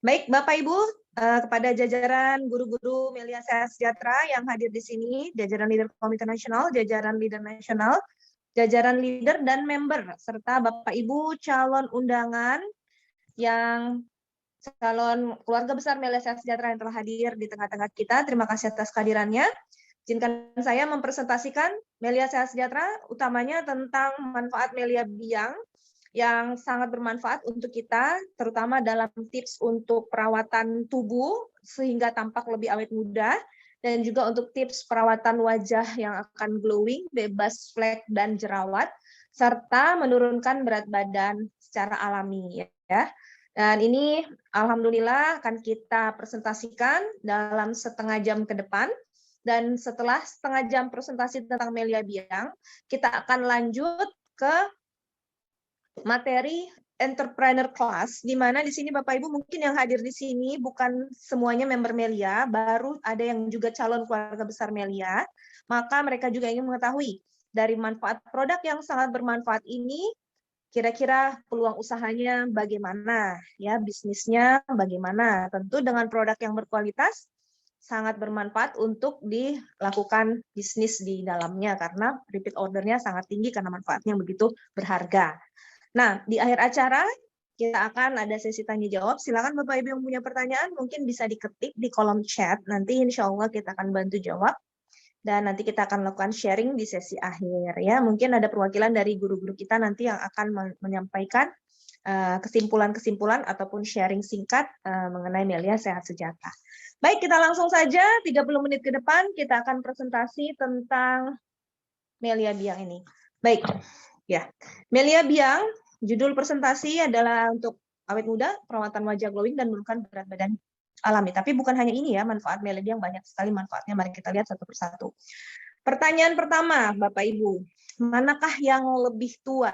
Baik, Bapak Ibu, kepada jajaran guru-guru Melia Sehat Sejahtera yang hadir di sini, jajaran leader Komite Nasional, jajaran leader nasional, jajaran leader dan member, serta Bapak Ibu calon undangan yang calon keluarga besar Melia Sehat Sejahtera yang telah hadir di tengah-tengah kita. Terima kasih atas kehadirannya. Izinkan saya mempresentasikan Melia Sehat Sejahtera, utamanya tentang manfaat Melia Biang yang sangat bermanfaat untuk kita, terutama dalam tips untuk perawatan tubuh sehingga tampak lebih awet muda, dan juga untuk tips perawatan wajah yang akan glowing, bebas flek dan jerawat, serta menurunkan berat badan secara alami. Ya. Dan ini alhamdulillah akan kita presentasikan dalam setengah jam ke depan. Dan setelah setengah jam presentasi tentang Melia Biang, kita akan lanjut ke materi entrepreneur class, di mana di sini Bapak Ibu mungkin yang hadir di sini bukan semuanya member Melia, baru ada yang juga calon keluarga besar Melia, maka mereka juga ingin mengetahui dari manfaat produk yang sangat bermanfaat ini, kira-kira peluang usahanya bagaimana, ya bisnisnya bagaimana. Tentu dengan produk yang berkualitas sangat bermanfaat untuk dilakukan bisnis di dalamnya karena repeat ordernya sangat tinggi karena manfaatnya begitu berharga. Nah, di akhir acara kita akan ada sesi tanya jawab. Silakan Bapak Ibu yang punya pertanyaan mungkin bisa diketik di kolom chat. Nanti insya Allah kita akan bantu jawab. Dan nanti kita akan lakukan sharing di sesi akhir. Ya, mungkin ada perwakilan dari guru-guru kita nanti yang akan menyampaikan kesimpulan-kesimpulan ataupun sharing singkat mengenai Melia Sehat Sejahtera. Baik, kita langsung saja 30 menit ke depan kita akan presentasi tentang Melia Biang ini. Baik, ya. Melia Biang, judul presentasi adalah untuk awet muda, perawatan wajah glowing, dan menurunkan berat badan alami. Tapi bukan hanya ini ya, manfaat Melia Biang banyak sekali manfaatnya. Mari kita lihat satu persatu. Pertanyaan pertama, Bapak Ibu, manakah yang lebih tua?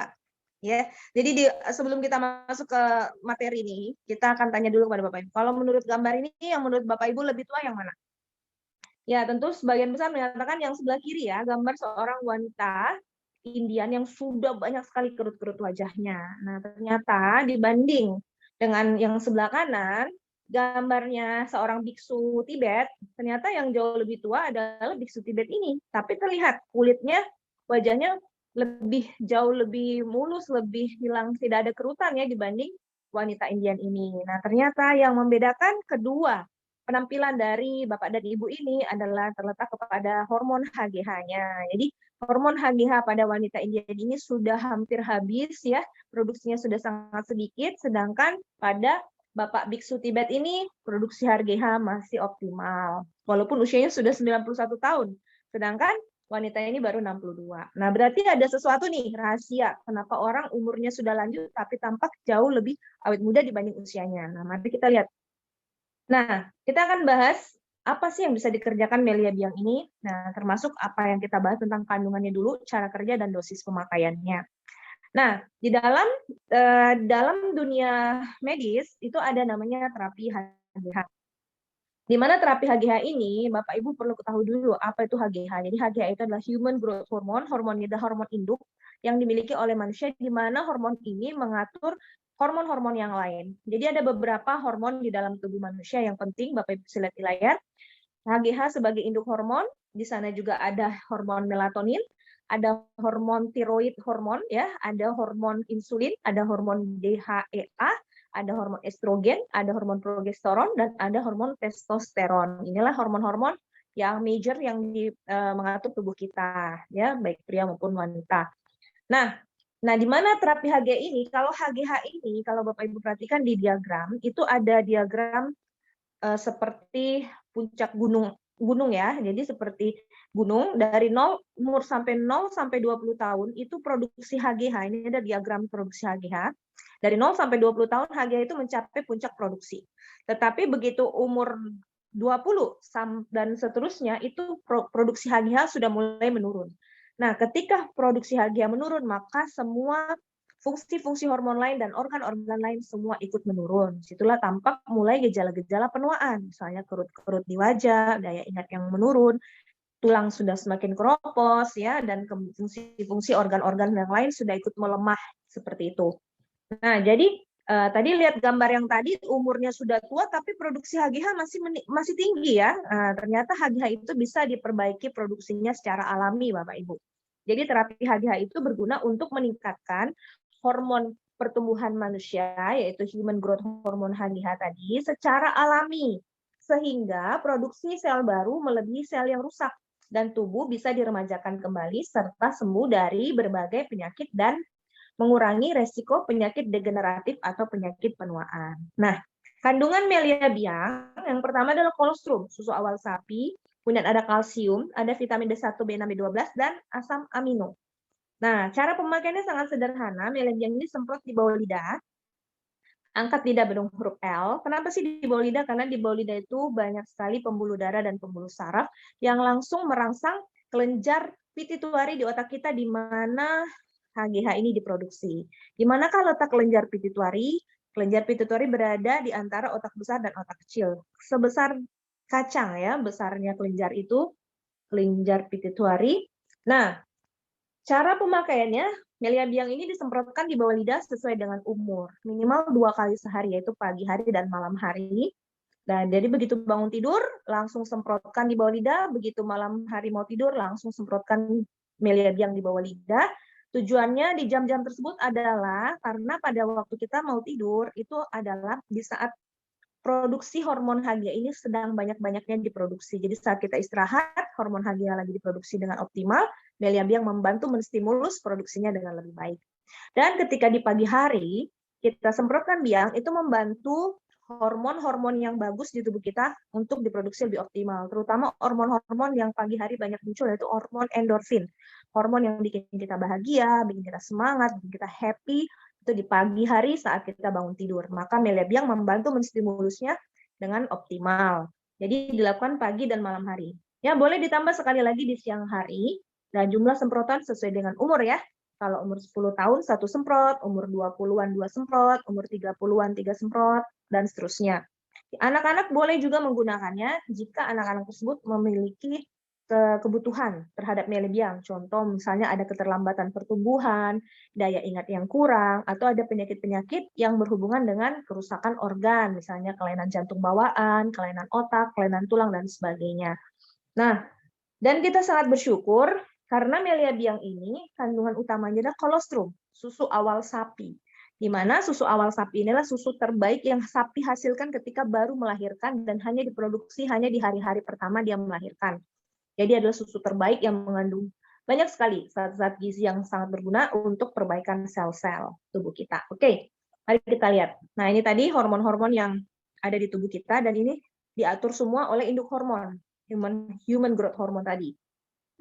Ya, jadi sebelum kita masuk ke materi ini, kita akan tanya dulu kepada Bapak Ibu. Kalau menurut gambar ini, yang menurut Bapak Ibu lebih tua yang mana? Ya, tentu sebagian besar menyatakan yang sebelah kiri ya, gambar seorang wanita Indian yang sudah banyak sekali kerut-kerut wajahnya. Nah, ternyata dibanding dengan yang sebelah kanan, gambarnya seorang biksu Tibet, ternyata yang jauh lebih tua adalah biksu Tibet ini. Tapi terlihat kulitnya, wajahnya jauh lebih mulus, lebih hilang, tidak ada kerutan ya dibanding wanita Indian ini. Nah, ternyata yang membedakan kedua penampilan dari Bapak dan Ibu ini adalah terletak kepada hormon HGH-nya. Jadi hormon HGH pada wanita Indian ini sudah hampir habis ya, produksinya sudah sangat sedikit, sedangkan pada Bapak Biksu Tibet ini produksi HGH masih optimal. Walaupun usianya sudah 91 tahun, sedangkan wanita ini baru 62. Nah, berarti ada sesuatu nih rahasia kenapa orang umurnya sudah lanjut tapi tampak jauh lebih awet muda dibanding usianya. Nah, mari kita lihat. Nah, kita akan bahas apa sih yang bisa dikerjakan Melia Biang ini. Nah, termasuk apa yang kita bahas tentang kandungannya dulu, cara kerja dan dosis pemakaiannya. Nah, di dalam dunia medis itu ada namanya terapi HGH. Di mana terapi HGH ini, Bapak Ibu perlu ketahui dulu apa itu HGH. Jadi HGH itu adalah Human Growth Hormone, hormon induk yang dimiliki oleh manusia, di mana hormon ini mengatur hormon-hormon yang lain. Jadi ada beberapa hormon di dalam tubuh manusia yang penting, Bapak Ibu bisa lihat di layar. HGH sebagai induk hormon, di sana juga ada hormon melatonin, ada hormon tiroid hormon, ya, ada hormon insulin, ada hormon DHEA, ada hormon estrogen, ada hormon progesteron, dan ada hormon testosteron. Inilah hormon-hormon yang major yang mengatur tubuh kita, ya, baik pria maupun wanita. Nah, di mana terapi HGH ini? Kalau HGH ini, kalau Bapak Ibu perhatikan di diagram, itu ada diagram seperti puncak gunung ya. Jadi seperti gunung dari umur sampai 0 sampai 20 tahun itu produksi HGH. Ini ada diagram produksi HGH. Dari 0 sampai 20 tahun HGH itu mencapai puncak produksi. Tetapi begitu umur 20 dan seterusnya itu produksi HGH sudah mulai menurun. Nah, ketika produksi HGH menurun, maka semua fungsi-fungsi hormon lain dan organ-organ lain semua ikut menurun. Situlah tampak mulai gejala-gejala penuaan, misalnya kerut-kerut di wajah, daya ingat yang menurun, tulang sudah semakin keropos, ya, dan fungsi-fungsi organ-organ yang lain sudah ikut melemah seperti itu. Nah, jadi Tadi lihat gambar yang tadi umurnya sudah tua tapi produksi HGH masih tinggi ya. Ternyata HGH itu bisa diperbaiki produksinya secara alami Bapak Ibu. Jadi terapi HGH itu berguna untuk meningkatkan hormon pertumbuhan manusia yaitu human growth hormone HGH tadi secara alami sehingga produksi sel baru melebihi sel yang rusak dan tubuh bisa diremajakan kembali serta sembuh dari berbagai penyakit dan mengurangi resiko penyakit degeneratif atau penyakit penuaan. Nah, kandungan melia biang yang pertama adalah kolostrum, susu awal sapi, kemudian ada kalsium, ada vitamin B1, B6, B12, dan asam amino. Nah, cara pemakaiannya sangat sederhana. Melia biang ini semprot di bawah lidah, angkat lidah bentuk huruf L. Kenapa sih di bawah lidah? Karena di bawah lidah itu banyak sekali pembuluh darah dan pembuluh saraf yang langsung merangsang kelenjar pituitari di otak kita di mana HGH ini diproduksi. Di manakah letak kelenjar pituitari? Kelenjar pituitari berada di antara otak besar dan otak kecil. Sebesar kacang ya, besarnya kelenjar itu, kelenjar pituitari. Nah, cara pemakaiannya, melia biang ini disemprotkan di bawah lidah sesuai dengan umur. Minimal 2 kali sehari, yaitu pagi hari dan malam hari. Dan jadi begitu bangun tidur, langsung semprotkan di bawah lidah. Begitu malam hari mau tidur, langsung semprotkan melia biang di bawah lidah. Tujuannya di jam-jam tersebut adalah karena pada waktu kita mau tidur, itu adalah di saat produksi hormon HGH ini sedang banyak-banyaknya diproduksi. Jadi saat kita istirahat, hormon HGH lagi diproduksi dengan optimal, melia biang membantu menstimulus produksinya dengan lebih baik. Dan ketika di pagi hari, kita semprotkan biang, itu membantu hormon-hormon yang bagus di tubuh kita untuk diproduksi lebih optimal. Terutama hormon-hormon yang pagi hari banyak muncul, yaitu hormon endorfin. Hormon yang bikin kita bahagia, bikin kita semangat, bikin kita happy, itu di pagi hari saat kita bangun tidur. Maka melia biang membantu menstimulusnya dengan optimal. Jadi dilakukan pagi dan malam hari. Ya, boleh ditambah sekali lagi di siang hari, dan jumlah semprotan sesuai dengan umur ya. Kalau umur 10 tahun, 1 semprot, umur 20-an 2 semprot, umur 30-an 3 semprot, dan seterusnya. Anak-anak boleh juga menggunakannya jika anak-anak tersebut memiliki kebutuhan terhadap melia biang. Contoh misalnya ada keterlambatan pertumbuhan, daya ingat yang kurang, atau ada penyakit-penyakit yang berhubungan dengan kerusakan organ, misalnya kelainan jantung bawaan, kelainan otak, kelainan tulang, dan sebagainya. Nah, dan kita sangat bersyukur karena melia biang ini kandungan utamanya adalah kolostrum, susu awal sapi. Di mana susu awal sapi inilah susu terbaik yang sapi hasilkan ketika baru melahirkan dan hanya diproduksi hanya di hari-hari pertama dia melahirkan. Jadi adalah susu terbaik yang mengandung banyak sekali zat-zat gizi yang sangat berguna untuk perbaikan sel-sel tubuh kita. Oke, mari kita lihat. Nah, ini tadi hormon-hormon yang ada di tubuh kita dan ini diatur semua oleh induk hormon, human growth hormone tadi.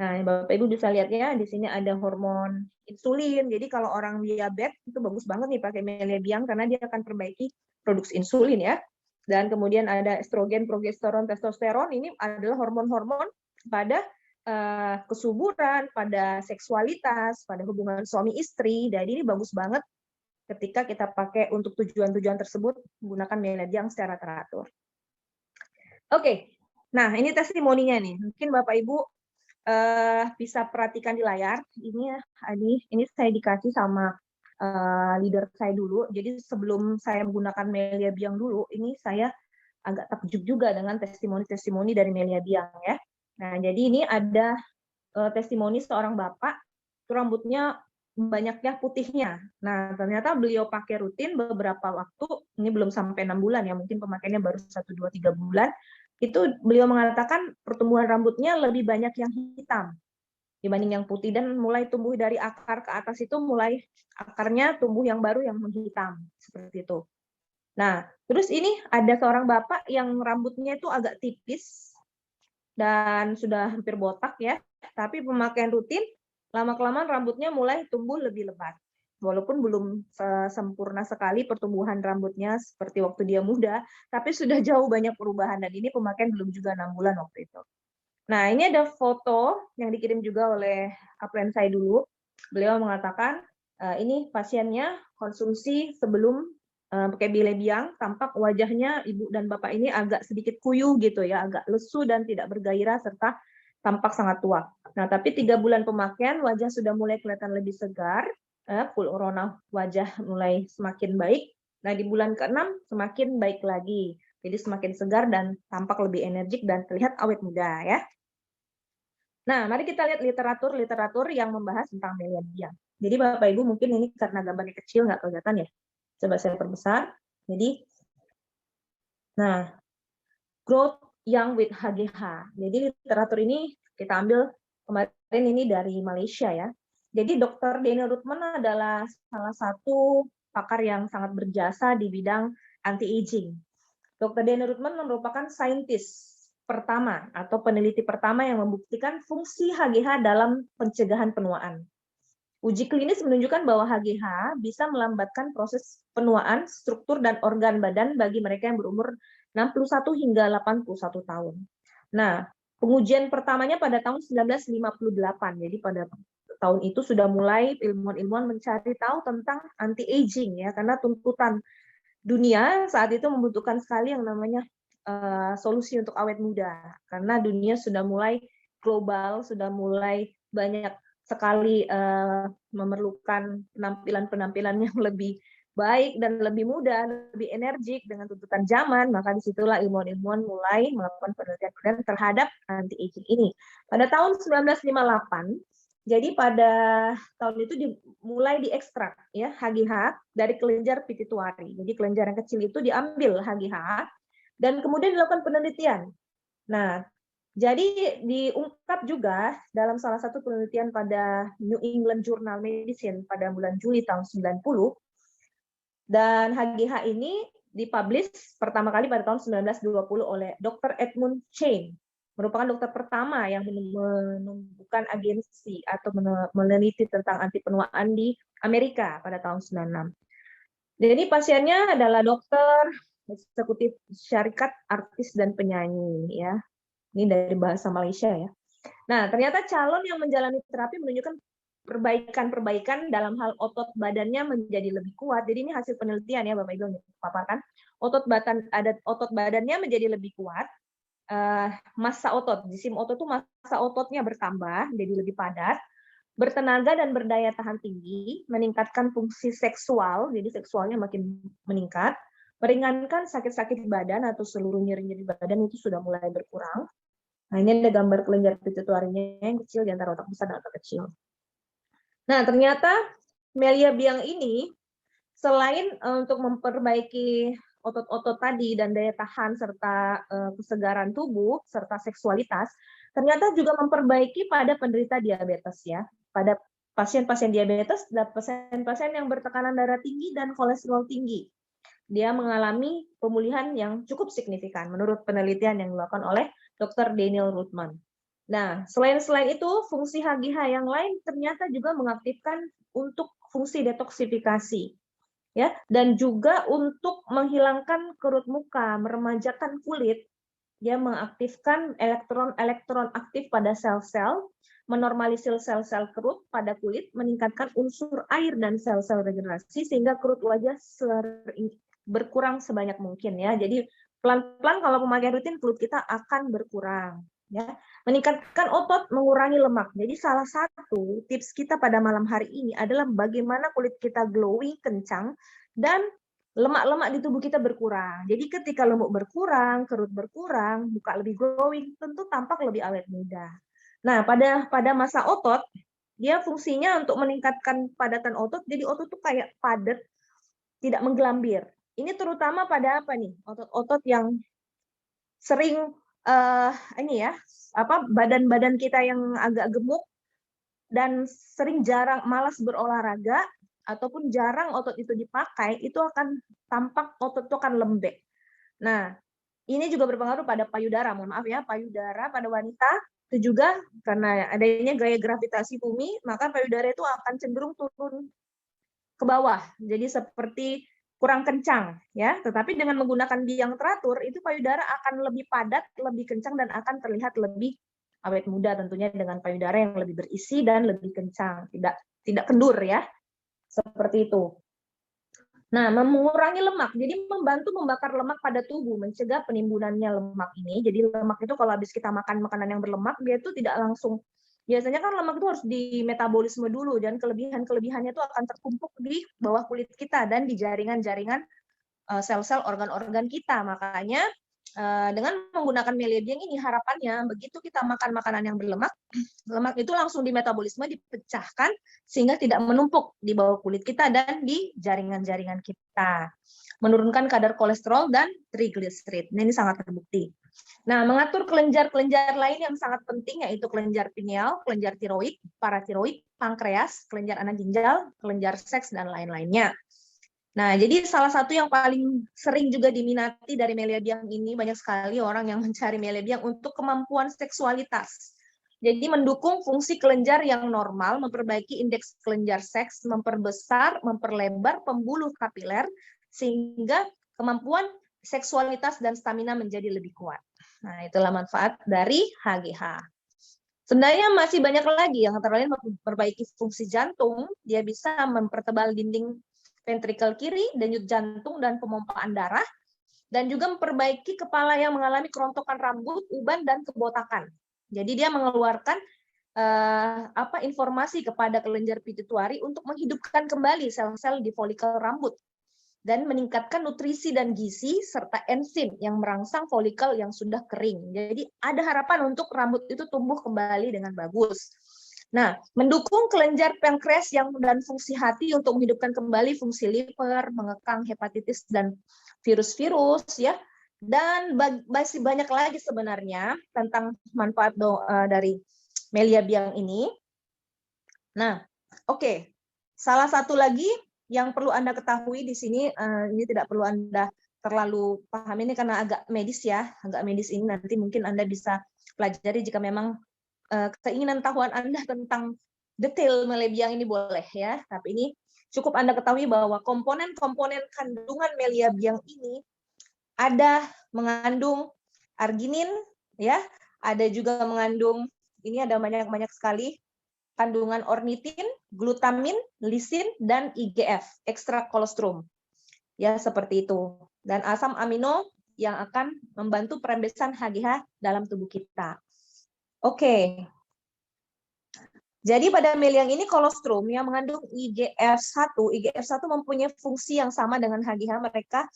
Nah, Bapak Ibu bisa lihat ya, di sini ada hormon insulin. Jadi kalau orang diabetes itu bagus banget nih pakai melia biang karena dia akan perbaiki produksi insulin ya. Dan kemudian ada estrogen, progesteron, testosteron. Ini adalah hormon-hormon pada kesuburan, pada seksualitas, pada hubungan suami istri. Jadi ini bagus banget ketika kita pakai untuk tujuan-tujuan tersebut menggunakan melia biang secara teratur. Oke, nah ini testimoninya nih. Mungkin Bapak Ibu bisa perhatikan di layar. Ini saya dikasih sama leader saya dulu. Jadi sebelum saya menggunakan melia biang dulu, ini saya agak takjub juga dengan testimoni-testimoni dari melia biang ya. Nah, jadi ini ada testimoni seorang bapak, itu rambutnya banyaknya putihnya. Nah, ternyata beliau pakai rutin beberapa waktu, ini belum sampai 6 bulan ya, mungkin pemakaiannya baru 1, 2, 3 bulan, itu beliau mengatakan pertumbuhan rambutnya lebih banyak yang hitam dibanding yang putih, dan mulai tumbuh dari akar ke atas itu mulai akarnya tumbuh yang baru yang menghitam, seperti itu. Nah, terus ini ada seorang bapak yang rambutnya itu agak tipis, dan sudah hampir botak ya, tapi pemakaian rutin lama-kelamaan rambutnya mulai tumbuh lebih lebat. Walaupun belum sempurna sekali pertumbuhan rambutnya seperti waktu dia muda, tapi sudah jauh banyak perubahan, dan ini pemakaian belum juga 6 bulan waktu itu. Nah, ini ada foto yang dikirim juga oleh upline saya dulu. Beliau mengatakan, ini pasiennya konsumsi sebelum pakai melia biang, tampak wajahnya ibu dan bapak ini agak sedikit kuyuh gitu ya, agak lesu dan tidak bergairah serta tampak sangat tua. Nah, tapi 3 bulan pemakaian wajah sudah mulai kelihatan lebih segar, full corona wajah mulai semakin baik, Nah, di bulan ke-6 semakin baik lagi. Jadi semakin segar dan tampak lebih energik dan terlihat awet muda ya. Nah, mari kita lihat literatur yang membahas tentang Melia Biang. Jadi Bapak Ibu mungkin ini karena gambarnya kecil nggak kelihatan ya. Coba saya perbesar. Jadi, nah, Growth Young with HGH. Jadi literatur ini kita ambil kemarin ini dari Malaysia ya. Jadi Dr. Daniel Ruthman adalah salah satu pakar yang sangat berjasa di bidang anti-aging. Dr. Daniel Ruthman merupakan saintis pertama atau peneliti pertama yang membuktikan fungsi HGH dalam pencegahan penuaan. Uji klinis menunjukkan bahwa HGH bisa melambatkan proses penuaan, struktur, dan organ badan bagi mereka yang berumur 61 hingga 81 tahun. Nah, pengujian pertamanya pada tahun 1958. Jadi pada tahun itu sudah mulai ilmuwan-ilmuwan mencari tahu tentang anti-aging ya, karena tuntutan dunia saat itu membutuhkan sekali yang namanya solusi untuk awet muda, karena dunia sudah mulai global, sudah mulai banyak sekali memerlukan penampilan-penampilan yang lebih baik dan lebih mudah, lebih energik dengan tuntutan zaman, maka disitulah ilmuwan-ilmuwan mulai melakukan penelitian terhadap anti-aging ini. Pada tahun 1958, jadi pada tahun itu mulai diekstrak ya HGH dari kelenjar pituitari. Jadi kelenjar yang kecil itu diambil HGH dan kemudian dilakukan penelitian. Nah, jadi diungkap juga dalam salah satu penelitian pada New England Journal Medicine pada bulan Juli tahun 90, dan HGH ini dipublish pertama kali pada tahun 1920 oleh Dr. Edmund Chain, merupakan dokter pertama yang menumbuhkan agensi atau meneliti tentang anti penuaan di Amerika pada tahun 96. Jadi pasiennya adalah dokter, eksekutif syarikat, artis, dan penyanyi ya. Ini dari bahasa Malaysia ya. Nah, ternyata calon yang menjalani terapi menunjukkan perbaikan dalam hal otot badannya menjadi lebih kuat. Jadi ini hasil penelitian ya Bapak Ibu yang dipaparkan. Otot badannya menjadi lebih kuat. Massa otot, jisim otot itu massa ototnya bertambah, jadi lebih padat, bertenaga dan berdaya tahan tinggi, meningkatkan fungsi seksual, jadi seksualnya makin meningkat, meringankan sakit-sakit badan atau seluruh nyeri-nyeri badan itu sudah mulai berkurang. Nah, ini ada gambar kelenjar pituitarinya yang kecil di antara otak besar dan otak kecil. Nah, ternyata Melia Biang ini selain untuk memperbaiki otot-otot tadi dan daya tahan serta kesegaran tubuh serta seksualitas, ternyata juga memperbaiki pada penderita diabetes ya. Pada pasien-pasien diabetes dan pasien-pasien yang bertekanan darah tinggi dan kolesterol tinggi. Dia mengalami pemulihan yang cukup signifikan menurut penelitian yang dilakukan oleh Dr. Daniel Ruthman. Nah, selain itu, fungsi HGH yang lain ternyata juga mengaktifkan untuk fungsi detoksifikasi, ya, dan juga untuk menghilangkan kerut muka, meremajakan kulit, dia mengaktifkan elektron aktif pada sel-sel, menormalisir sel-sel kerut pada kulit, meningkatkan unsur air dan sel-sel regenerasi sehingga kerut wajah berkurang sebanyak mungkin ya. Jadi pelan-pelan kalau pemakaian rutin kulit kita akan berkurang ya. Meningkatkan otot, mengurangi lemak. Jadi salah satu tips kita pada malam hari ini adalah bagaimana kulit kita glowing, kencang, dan lemak-lemak di tubuh kita berkurang. Jadi ketika lemak berkurang, kerut berkurang, muka lebih glowing, tentu tampak lebih awet muda. Nah, pada masa otot, dia fungsinya untuk meningkatkan padatan otot, jadi otot tuh kayak padat, tidak menggelambir. Ini terutama pada apa nih? Otot-otot yang sering ini ya, badan-badan kita yang agak gemuk dan sering jarang malas berolahraga ataupun jarang otot itu dipakai, itu akan tampak otot itu akan lembek. Nah, ini juga berpengaruh pada payudara. Mohon maaf ya, payudara pada wanita itu juga karena adanya gaya gravitasi bumi, maka payudara itu akan cenderung turun ke bawah. Jadi seperti kurang kencang ya, tetapi dengan menggunakan biang teratur itu payudara akan lebih padat, lebih kencang dan akan terlihat lebih awet muda tentunya dengan payudara yang lebih berisi dan lebih kencang, tidak kendur ya. Seperti itu. Nah, mengurangi lemak, jadi membantu membakar lemak pada tubuh, mencegah penimbunannya lemak ini. Jadi lemak itu kalau habis kita makan makanan yang berlemak, dia itu tidak langsung, biasanya kan lemak itu harus dimetabolisme dulu, dan kelebihannya itu akan tertumpuk di bawah kulit kita dan di jaringan-jaringan sel-sel organ-organ kita. Makanya dengan menggunakan Melia Biang ini harapannya begitu kita makan makanan yang berlemak, lemak itu langsung di metabolisme dipecahkan sehingga tidak menumpuk di bawah kulit kita dan di jaringan-jaringan kita. Menurunkan kadar kolesterol dan trigliserid. Ini sangat terbukti. Nah, mengatur kelenjar-kelenjar lain yang sangat penting yaitu kelenjar pineal, kelenjar tiroid, paratiroid, pankreas, kelenjar anak ginjal, kelenjar seks dan lain-lainnya. Nah, jadi salah satu yang paling sering juga diminati dari Melia Biang ini, banyak sekali orang yang mencari Melia Biang untuk kemampuan seksualitas. Jadi mendukung fungsi kelenjar yang normal, memperbaiki indeks kelenjar seks, memperbesar, memperlebar pembuluh kapiler, sehingga kemampuan seksualitas dan stamina menjadi lebih kuat. Nah, itulah manfaat dari HGH. Sebenarnya masih banyak lagi, yang antara lain memperbaiki fungsi jantung, dia bisa mempertebal dinding ventrikel kiri, denyut jantung dan pemompaan darah, dan juga memperbaiki kepala yang mengalami kerontokan rambut, uban dan kebotakan. Jadi dia mengeluarkan informasi kepada kelenjar pituitari untuk menghidupkan kembali sel-sel di folikel rambut dan meningkatkan nutrisi dan gizi serta enzim yang merangsang folikel yang sudah kering. Jadi ada harapan untuk rambut itu tumbuh kembali dengan bagus. Nah, mendukung kelenjar pankreas dan fungsi hati untuk menghidupkan kembali fungsi liver, mengekang hepatitis dan virus-virus, ya. Dan masih banyak lagi sebenarnya tentang manfaat dari Melia Biang ini. Nah, oke. Salah satu lagi yang perlu Anda ketahui di sini, ini tidak perlu Anda terlalu paham ini karena agak medis ya, agak medis ini nanti mungkin Anda bisa pelajari jika memang keinginan tahuan Anda tentang detail Melia Biang ini boleh ya, tapi ini cukup Anda ketahui bahwa komponen-komponen kandungan Melia Biang ini ada mengandung arginin, ya, ada juga mengandung, ini ada banyak sekali kandungan ornitin, glutamin, lisin, dan IGF, ekstrak kolostrum. Ya, seperti itu. Dan asam amino yang akan membantu perembesan HGH dalam tubuh kita. Oke. Jadi pada Melia ini kolostrum yang mengandung IGF-1. IGF-1 mempunyai fungsi yang sama dengan HGH. Mereka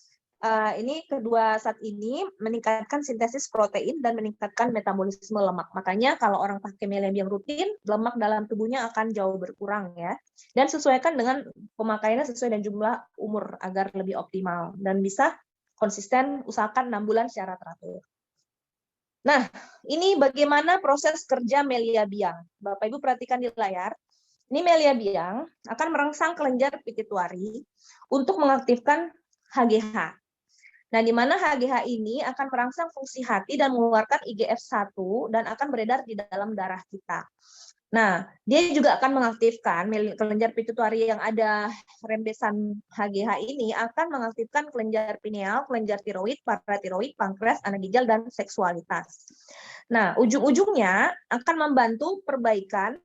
ini kedua zat ini meningkatkan sintesis protein dan meningkatkan metabolisme lemak. Makanya kalau orang pakai Melia Biang rutin, lemak dalam tubuhnya akan jauh berkurang ya. Dan sesuaikan dengan pemakaiannya sesuai dengan jumlah umur agar lebih optimal dan bisa konsisten usahakan 6 bulan secara teratur. Nah, ini bagaimana proses kerja Melia Biang. Bapak Ibu perhatikan di layar. Ini Melia Biang akan merangsang kelenjar pituitari untuk mengaktifkan HGH. Nah, di mana HGH ini akan merangsang fungsi hati dan mengeluarkan IGF-1 dan akan beredar di dalam darah kita. Nah, dia juga akan mengaktifkan kelenjar pituitari yang ada rembesan HGH ini akan mengaktifkan kelenjar pineal, kelenjar tiroid, paratiroid, pankreas, anak ginjal, dan seksualitas. Nah, ujung-ujungnya akan membantu perbaikan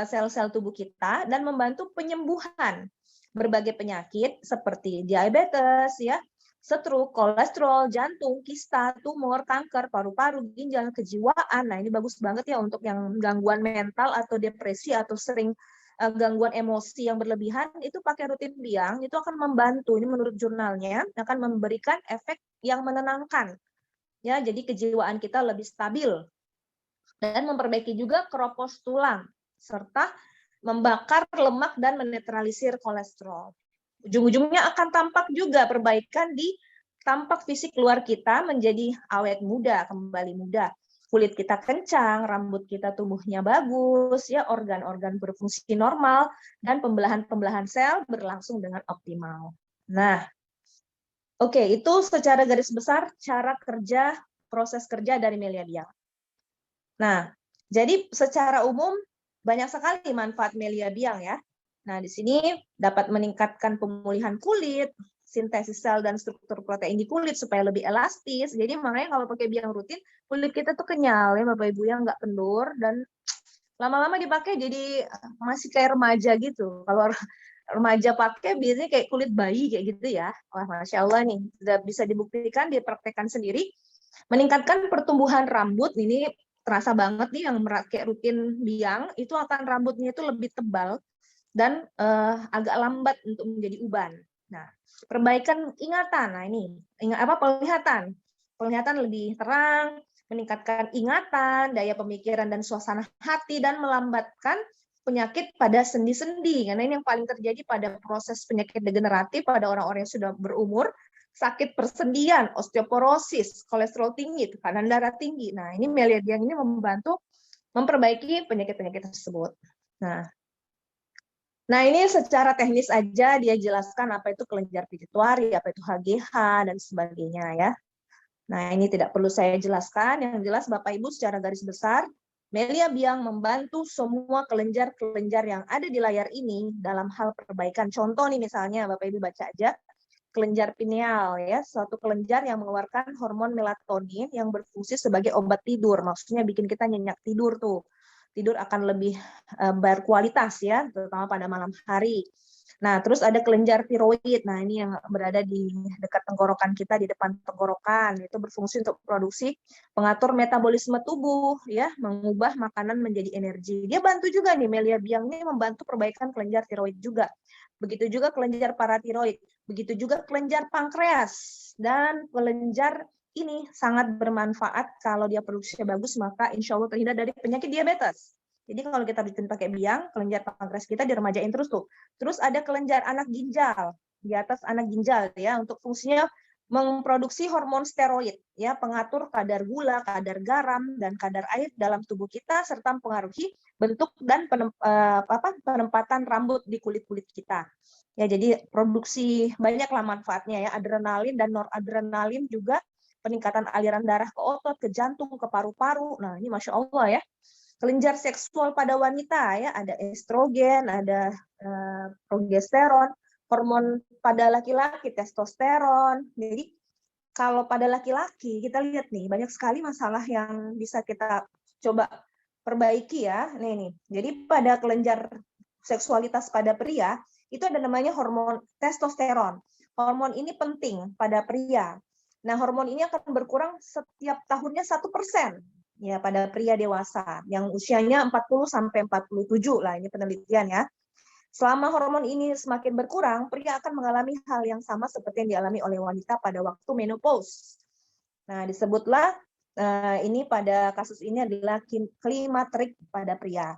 sel-sel tubuh kita dan membantu penyembuhan berbagai penyakit seperti diabetes, ya, stroke, kolesterol, jantung, kista, tumor, kanker, paru-paru, ginjal, kejiwaan. Nah, ini bagus banget ya untuk yang gangguan mental atau depresi atau sering gangguan emosi yang berlebihan, itu pakai rutin biang, itu akan membantu. Ini menurut jurnalnya, akan memberikan efek yang menenangkan. Ya, jadi kejiwaan kita lebih stabil. Dan memperbaiki juga keropos tulang, serta membakar lemak dan menetralisir kolesterol. Ujung-ujungnya akan tampak juga perbaikan di tampak fisik luar kita menjadi awet muda, kembali muda. Kulit kita kencang, rambut kita tumbuhnya bagus, ya, organ-organ berfungsi normal, dan pembelahan-pembelahan sel berlangsung dengan optimal. Nah, oke, itu secara garis besar cara kerja, proses kerja dari Melia Biang. Nah, jadi secara umum banyak sekali manfaat Melia Biang ya. Nah, di sini dapat meningkatkan pemulihan kulit, sintesis sel dan struktur protein di kulit supaya lebih elastis. Jadi makanya kalau pakai biang rutin, kulit kita tuh kenyal ya Bapak Ibu, yang nggak kendur, dan lama-lama dipakai jadi masih kayak remaja gitu. Kalau remaja pakai biasanya kayak kulit bayi kayak gitu ya. Wah, Masya Allah nih, sudah bisa dibuktikan, dipraktekkan sendiri. Meningkatkan pertumbuhan rambut, ini terasa banget nih yang pakai rutin biang, itu akan rambutnya itu lebih tebal dan agak lambat untuk menjadi uban. Nah, Perbaikan ingatan. Nah, ini penglihatan lebih terang, meningkatkan ingatan, daya pemikiran dan suasana hati, dan melambatkan penyakit pada sendi-sendi. Karena ini yang paling terjadi pada proses penyakit degeneratif pada orang-orang yang sudah berumur, sakit persendian, osteoporosis, kolesterol tinggi, tekanan darah tinggi. Nah, ini Meliadiang ini membantu memperbaiki penyakit-penyakit tersebut. Nah, ini secara teknis aja dia jelaskan apa itu kelenjar pituitari, apa itu HGH, dan sebagainya ya. Nah, ini tidak perlu saya jelaskan. Yang jelas Bapak Ibu secara garis besar, Melia Biang membantu semua kelenjar-kelenjar yang ada di layar ini dalam hal perbaikan. Contoh nih misalnya, Bapak Ibu baca aja, kelenjar pineal ya, suatu kelenjar yang mengeluarkan hormon melatonin yang berfungsi sebagai obat tidur. Maksudnya bikin kita nyenyak tidur tuh. Tidur akan lebih berkualitas ya, terutama pada malam hari. Nah, terus ada kelenjar tiroid. Nah, ini yang berada di dekat tenggorokan kita, di depan tenggorokan. Itu berfungsi untuk produksi pengatur metabolisme tubuh, ya, mengubah makanan menjadi energi. Dia bantu juga nih, Melia Biang ini membantu perbaikan kelenjar tiroid juga. Begitu juga kelenjar paratiroid. Begitu juga kelenjar pankreas. Dan kelenjar ini sangat bermanfaat kalau dia produksinya bagus, maka insya Allah terhindar dari penyakit diabetes. Jadi kalau kita bikin pakai biang, kelenjar pankreas kita diremajain terus tuh. Terus ada kelenjar anak ginjal, di atas anak ginjal ya, untuk fungsinya memproduksi hormon steroid, ya, pengatur kadar gula, kadar garam, dan kadar air dalam tubuh kita, serta mempengaruhi bentuk dan penempatan rambut di kulit-kulit kita. Ya, jadi produksi banyaklah manfaatnya ya, adrenalin dan noradrenalin juga, peningkatan aliran darah ke otot, ke jantung, ke paru-paru. Nah, ini Masya Allah ya. Kelenjar seksual pada wanita ya, ada estrogen, ada progesteron, hormon pada laki-laki testosteron. Jadi kalau pada laki-laki kita lihat nih banyak sekali masalah yang bisa kita coba perbaiki ya. Nih. Jadi pada kelenjar seksualitas pada pria itu ada namanya hormon testosteron. Hormon ini penting pada pria. Nah, hormon ini akan berkurang setiap tahunnya 1% ya pada pria dewasa yang usianya 40 sampai 47 lah, ini penelitian ya. Selama hormon ini semakin berkurang, pria akan mengalami hal yang sama seperti yang dialami oleh wanita pada waktu menopause. Nah, disebutlah ini pada kasus ini adalah klimakterik pada pria.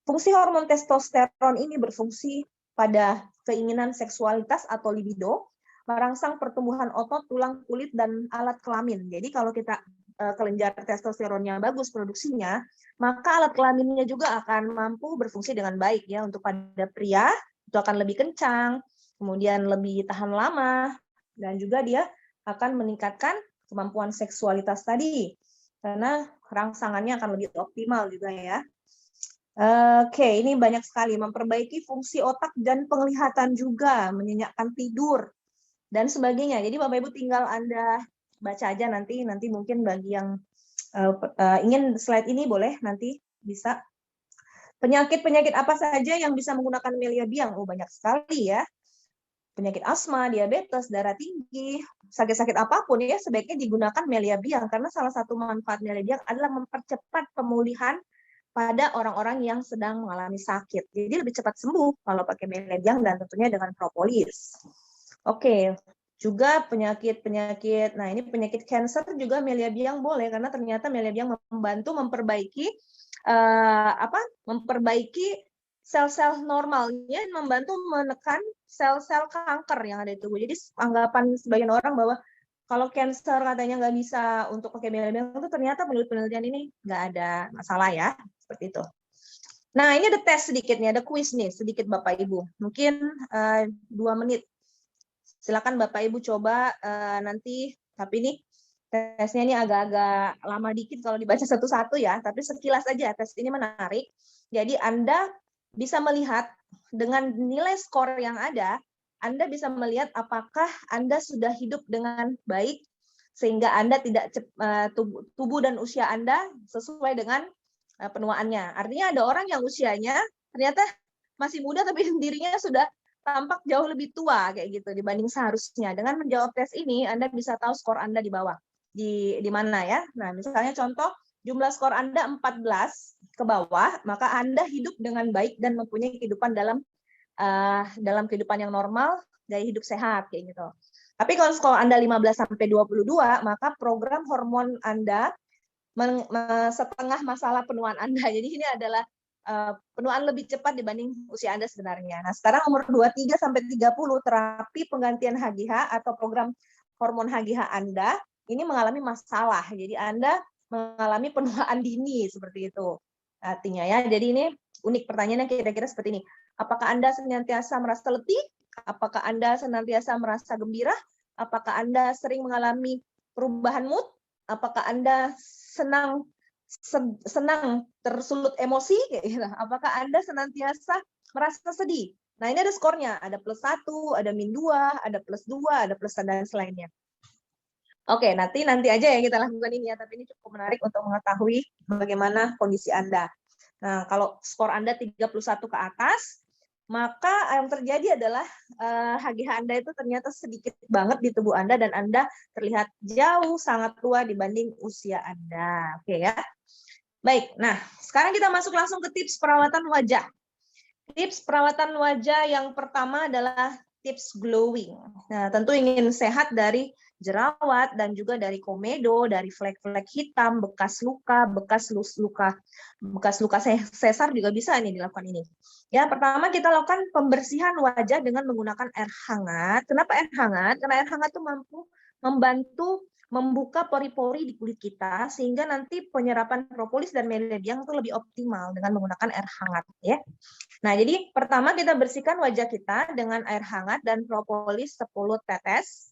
Fungsi hormon testosteron ini berfungsi pada keinginan seksualitas atau libido, merangsang pertumbuhan otot, tulang, kulit, dan alat kelamin. Jadi kalau kita kelenjar testosteronnya bagus produksinya, maka alat kelaminnya juga akan mampu berfungsi dengan baik ya. Untuk pada pria itu akan lebih kencang, kemudian lebih tahan lama, dan juga dia akan meningkatkan kemampuan seksualitas tadi karena rangsangannya akan lebih optimal juga ya. Oke, ini banyak sekali, memperbaiki fungsi otak dan penglihatan juga, menyenyakkan tidur dan sebagainya. Jadi Bapak Ibu tinggal Anda baca aja nanti mungkin bagi yang ingin slide ini boleh nanti bisa. Penyakit-penyakit apa saja yang bisa menggunakan Melia Biang? Oh, banyak sekali ya. Penyakit asma, diabetes, darah tinggi, sakit-sakit apapun ya sebaiknya digunakan Melia Biang karena salah satu manfaat Melia Biang adalah mempercepat pemulihan pada orang-orang yang sedang mengalami sakit. Jadi lebih cepat sembuh kalau pakai Melia Biang dan tentunya dengan propolis. Oke, juga penyakit-penyakit. Nah, ini penyakit kanker juga Melia Biang boleh karena ternyata Melia Biang membantu memperbaiki memperbaiki sel-sel normalnya, membantu menekan sel-sel kanker yang ada di tubuh. Jadi anggapan sebagian orang bahwa kalau kanker katanya nggak bisa untuk pakai Melia Biang, itu ternyata menurut penelitian ini nggak ada masalah ya, seperti itu. Nah, ini ada tes sedikitnya, ada kuis nih sedikit Bapak Ibu. Mungkin 2 menit. Silakan Bapak Ibu coba nanti, tapi ini tesnya ini agak-agak lama dikit kalau dibaca satu-satu ya, tapi sekilas aja tes ini menarik. Jadi Anda bisa melihat dengan nilai skor yang ada, Anda bisa melihat apakah Anda sudah hidup dengan baik sehingga Anda tidak tubuh dan usia Anda sesuai dengan penuaannya. Artinya ada orang yang usianya ternyata masih muda tapi dirinya sudah tampak jauh lebih tua kayak gitu dibanding seharusnya. Dengan menjawab tes ini Anda bisa tahu skor Anda di bawah. Di mana ya? Nah, misalnya contoh jumlah skor Anda 14 ke bawah, maka Anda hidup dengan baik dan mempunyai kehidupan dalam dalam kehidupan yang normal, gaya hidup sehat kayak gitu. Tapi kalau skor Anda 15 sampai 22, maka program hormon Anda setengah masalah penuaan Anda. Jadi ini adalah penuaan lebih cepat dibanding usia Anda sebenarnya. Nah, sekarang umur 23 sampai 30, terapi penggantian HGH atau program hormon HGH Anda ini mengalami masalah. Jadi Anda mengalami penuaan dini seperti itu. Artinya ya. Jadi ini unik, pertanyaannya kira-kira seperti ini. Apakah Anda senantiasa merasa letih? Apakah Anda senantiasa merasa gembira? Apakah Anda sering mengalami perubahan mood? Apakah Anda senang tersulut emosi? Apakah Anda senantiasa merasa sedih? Nah, ini ada skornya. Ada +1, ada -2, ada +2, ada plus dan selainnya. Oke, nanti aja ya kita lakukan ini ya, tapi ini cukup menarik untuk mengetahui bagaimana kondisi Anda. Nah, kalau skor Anda 31 ke atas, maka yang terjadi adalah HGH Anda itu ternyata sedikit banget di tubuh Anda dan Anda terlihat jauh sangat tua dibanding usia Anda. Oke ya. Baik, nah sekarang kita masuk langsung ke tips perawatan wajah. Tips perawatan wajah yang pertama adalah tips glowing. Nah, tentu ingin sehat dari jerawat dan juga dari komedo, dari flek-flek hitam, bekas luka sesar juga bisa nih dilakukan ini. Ya, pertama kita lakukan pembersihan wajah dengan menggunakan air hangat. Kenapa air hangat? Karena air hangat itu mampu membantu membuka pori-pori di kulit kita sehingga nanti penyerapan propolis dan melediang itu lebih optimal dengan menggunakan air hangat ya. Nah, jadi pertama kita bersihkan wajah kita dengan air hangat dan propolis 10 tetes.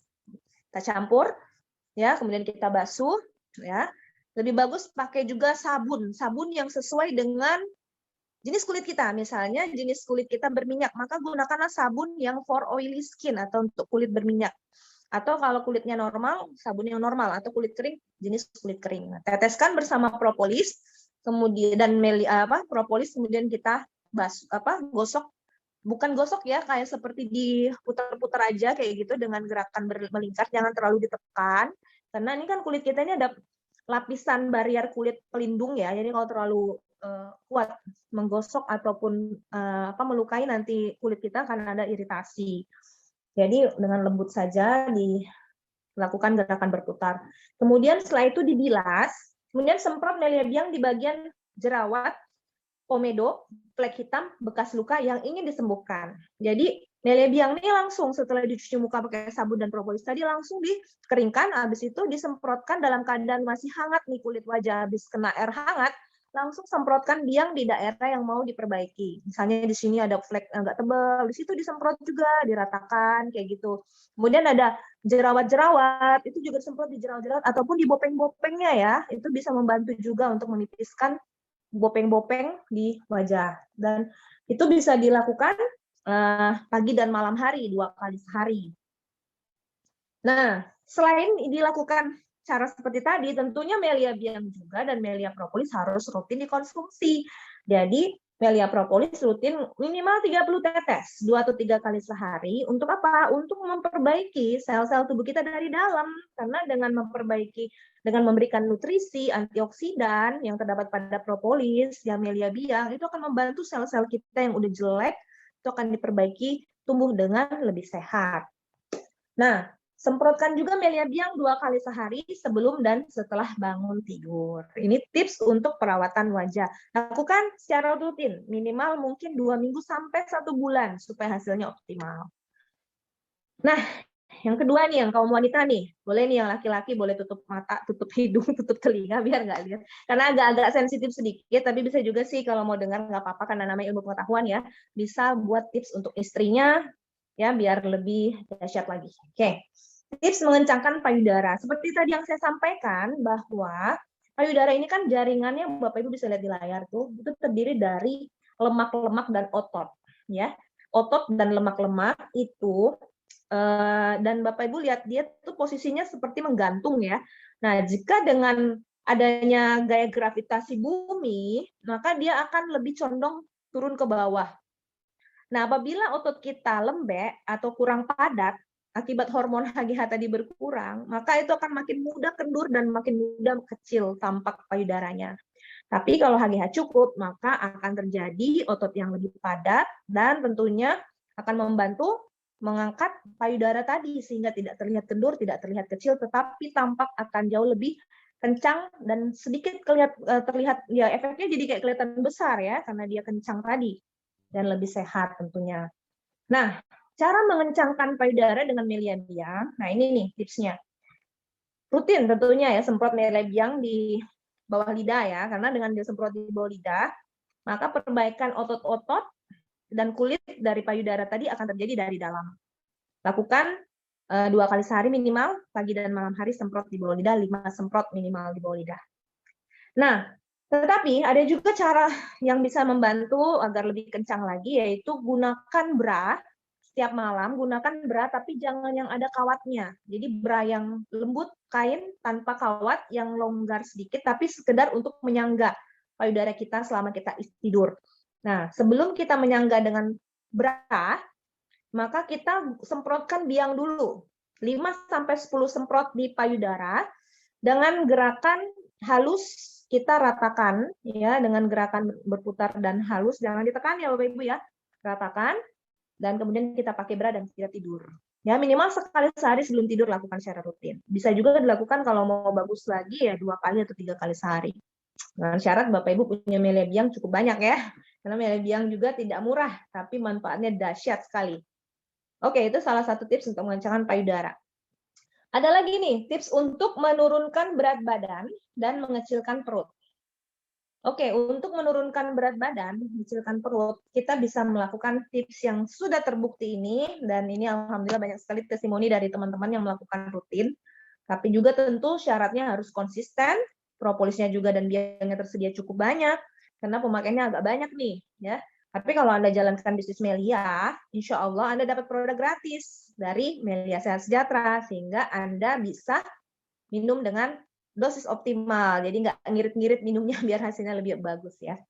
Kita campur ya, kemudian kita basuh ya. Lebih bagus pakai juga sabun yang sesuai dengan jenis kulit kita. Misalnya jenis kulit kita berminyak, maka gunakanlah sabun yang for oily skin atau untuk kulit berminyak. Atau kalau kulitnya normal, sabun yang normal, atau kulit kering, jenis kulit kering. Nah, teteskan bersama propolis, kemudian dan propolis kemudian kita gosok, bukan gosok ya, kayak seperti diputar-putar aja kayak gitu dengan gerakan melingkar, jangan terlalu ditekan, karena ini kan kulit kita ini ada lapisan barrier kulit pelindung ya, jadi kalau terlalu kuat menggosok ataupun melukai nanti kulit kita akan ada iritasi. Jadi dengan lembut saja dilakukan gerakan berputar. Kemudian setelah itu dibilas, kemudian semprot Meliabiang di bagian jerawat, komedo, flek hitam, bekas luka yang ingin disembuhkan. Jadi Meliabiang ini langsung setelah dicuci muka pakai sabun dan propolis tadi langsung dikeringkan, habis itu disemprotkan dalam keadaan masih hangat nih kulit wajah, habis kena air hangat, langsung semprotkan biang di daerah yang mau diperbaiki. Misalnya di sini ada flek agak tebal, di situ disemprot juga, diratakan kayak gitu. Kemudian ada jerawat-jerawat, itu juga disemprot di jerawat-jerawat ataupun di bopeng-bopengnya ya, itu bisa membantu juga untuk menipiskan bopeng-bopeng di wajah. Dan itu bisa dilakukan pagi dan malam hari, 2 kali sehari. Nah, selain dilakukan cara seperti tadi, tentunya Meliabiang juga dan Melia propolis harus rutin dikonsumsi. Jadi, Melia propolis rutin minimal 30 tetes, 2 atau 3 kali sehari. Untuk apa? Untuk memperbaiki sel-sel tubuh kita dari dalam. Karena dengan memberikan nutrisi, antioksidan yang terdapat pada propolis, ya Meliabiang, itu akan membantu sel-sel kita yang udah jelek, itu akan diperbaiki tumbuh dengan lebih sehat. Nah, semprotkan juga Meliabiang 2 kali sehari sebelum dan setelah bangun tidur. Ini tips untuk perawatan wajah. Lakukan secara rutin, minimal mungkin 2 minggu sampai 1 bulan supaya hasilnya optimal. Nah, yang kedua nih, yang kaum wanita nih, boleh nih yang laki-laki boleh tutup mata, tutup hidung, tutup telinga biar nggak lihat. Karena agak-agak sensitif sedikit, tapi bisa juga sih kalau mau dengar nggak apa-apa karena namanya ilmu pengetahuan ya. Bisa buat tips untuk istrinya ya biar lebih dahsyat lagi. Oke. Tips mengencangkan payudara. Seperti tadi yang saya sampaikan bahwa payudara ini kan jaringannya Bapak Ibu bisa lihat di layar tuh, itu terdiri dari lemak-lemak dan otot, ya. Otot dan lemak-lemak itu dan Bapak Ibu lihat dia tuh posisinya seperti menggantung ya. Nah, jika dengan adanya gaya gravitasi bumi, maka dia akan lebih condong turun ke bawah. Nah, apabila otot kita lembek atau kurang padat, akibat hormon HGH tadi berkurang, maka itu akan makin mudah kendur dan makin mudah kecil tampak payudaranya. Tapi kalau HGH cukup, maka akan terjadi otot yang lebih padat dan tentunya akan membantu mengangkat payudara tadi sehingga tidak terlihat kendur, tidak terlihat kecil, tetapi tampak akan jauh lebih kencang dan sedikit terlihat ya efeknya jadi kayak kelihatan besar ya karena dia kencang tadi dan lebih sehat tentunya. Nah, cara mengencangkan payudara dengan Melia Biang, nah ini nih tipsnya. Rutin tentunya ya semprot Melia Biang di bawah lidah ya, karena dengan disemprot di bawah lidah, maka perbaikan otot-otot dan kulit dari payudara tadi akan terjadi dari dalam. Lakukan 2 kali sehari minimal, pagi dan malam hari semprot di bawah lidah, 5 semprot minimal di bawah lidah. Nah, tetapi ada juga cara yang bisa membantu agar lebih kencang lagi, yaitu gunakan bra setiap malam, gunakan bra tapi jangan yang ada kawatnya. Jadi bra yang lembut, kain tanpa kawat, yang longgar sedikit, tapi sekedar untuk menyangga payudara kita selama kita tidur. Nah, sebelum kita menyangga dengan bra, maka kita semprotkan biang dulu. 5-10 semprot di payudara dengan gerakan halus, kita ratakan ya, dengan gerakan berputar dan halus, jangan ditekan ya Bapak Ibu ya. Ratakan dan kemudian kita pakai bra dan kita tidur. Ya, minimal sekali sehari sebelum tidur lakukan secara rutin. Bisa juga dilakukan kalau mau bagus lagi ya 2 kali atau 3 kali sehari. Dengan syarat Bapak Ibu punya Melia Biang cukup banyak ya. Karena Melia Biang juga tidak murah, tapi manfaatnya dahsyat sekali. Oke, itu salah satu tips untuk mengencangkan payudara. Ada lagi nih, tips untuk menurunkan berat badan dan mengecilkan perut. Oke, untuk menurunkan berat badan, mengecilkan perut, kita bisa melakukan tips yang sudah terbukti ini, dan ini alhamdulillah banyak sekali testimoni dari teman-teman yang melakukan rutin. Tapi juga tentu syaratnya harus konsisten, propolisnya juga dan biayanya tersedia cukup banyak, karena pemakaiannya agak banyak nih, ya. Tapi kalau Anda jalankan bisnis Melia, insya Allah Anda dapat produk gratis dari Melia Sehat Sejahtera, sehingga Anda bisa minum dengan dosis optimal. Jadi nggak ngirit-ngirit minumnya biar hasilnya lebih bagus ya.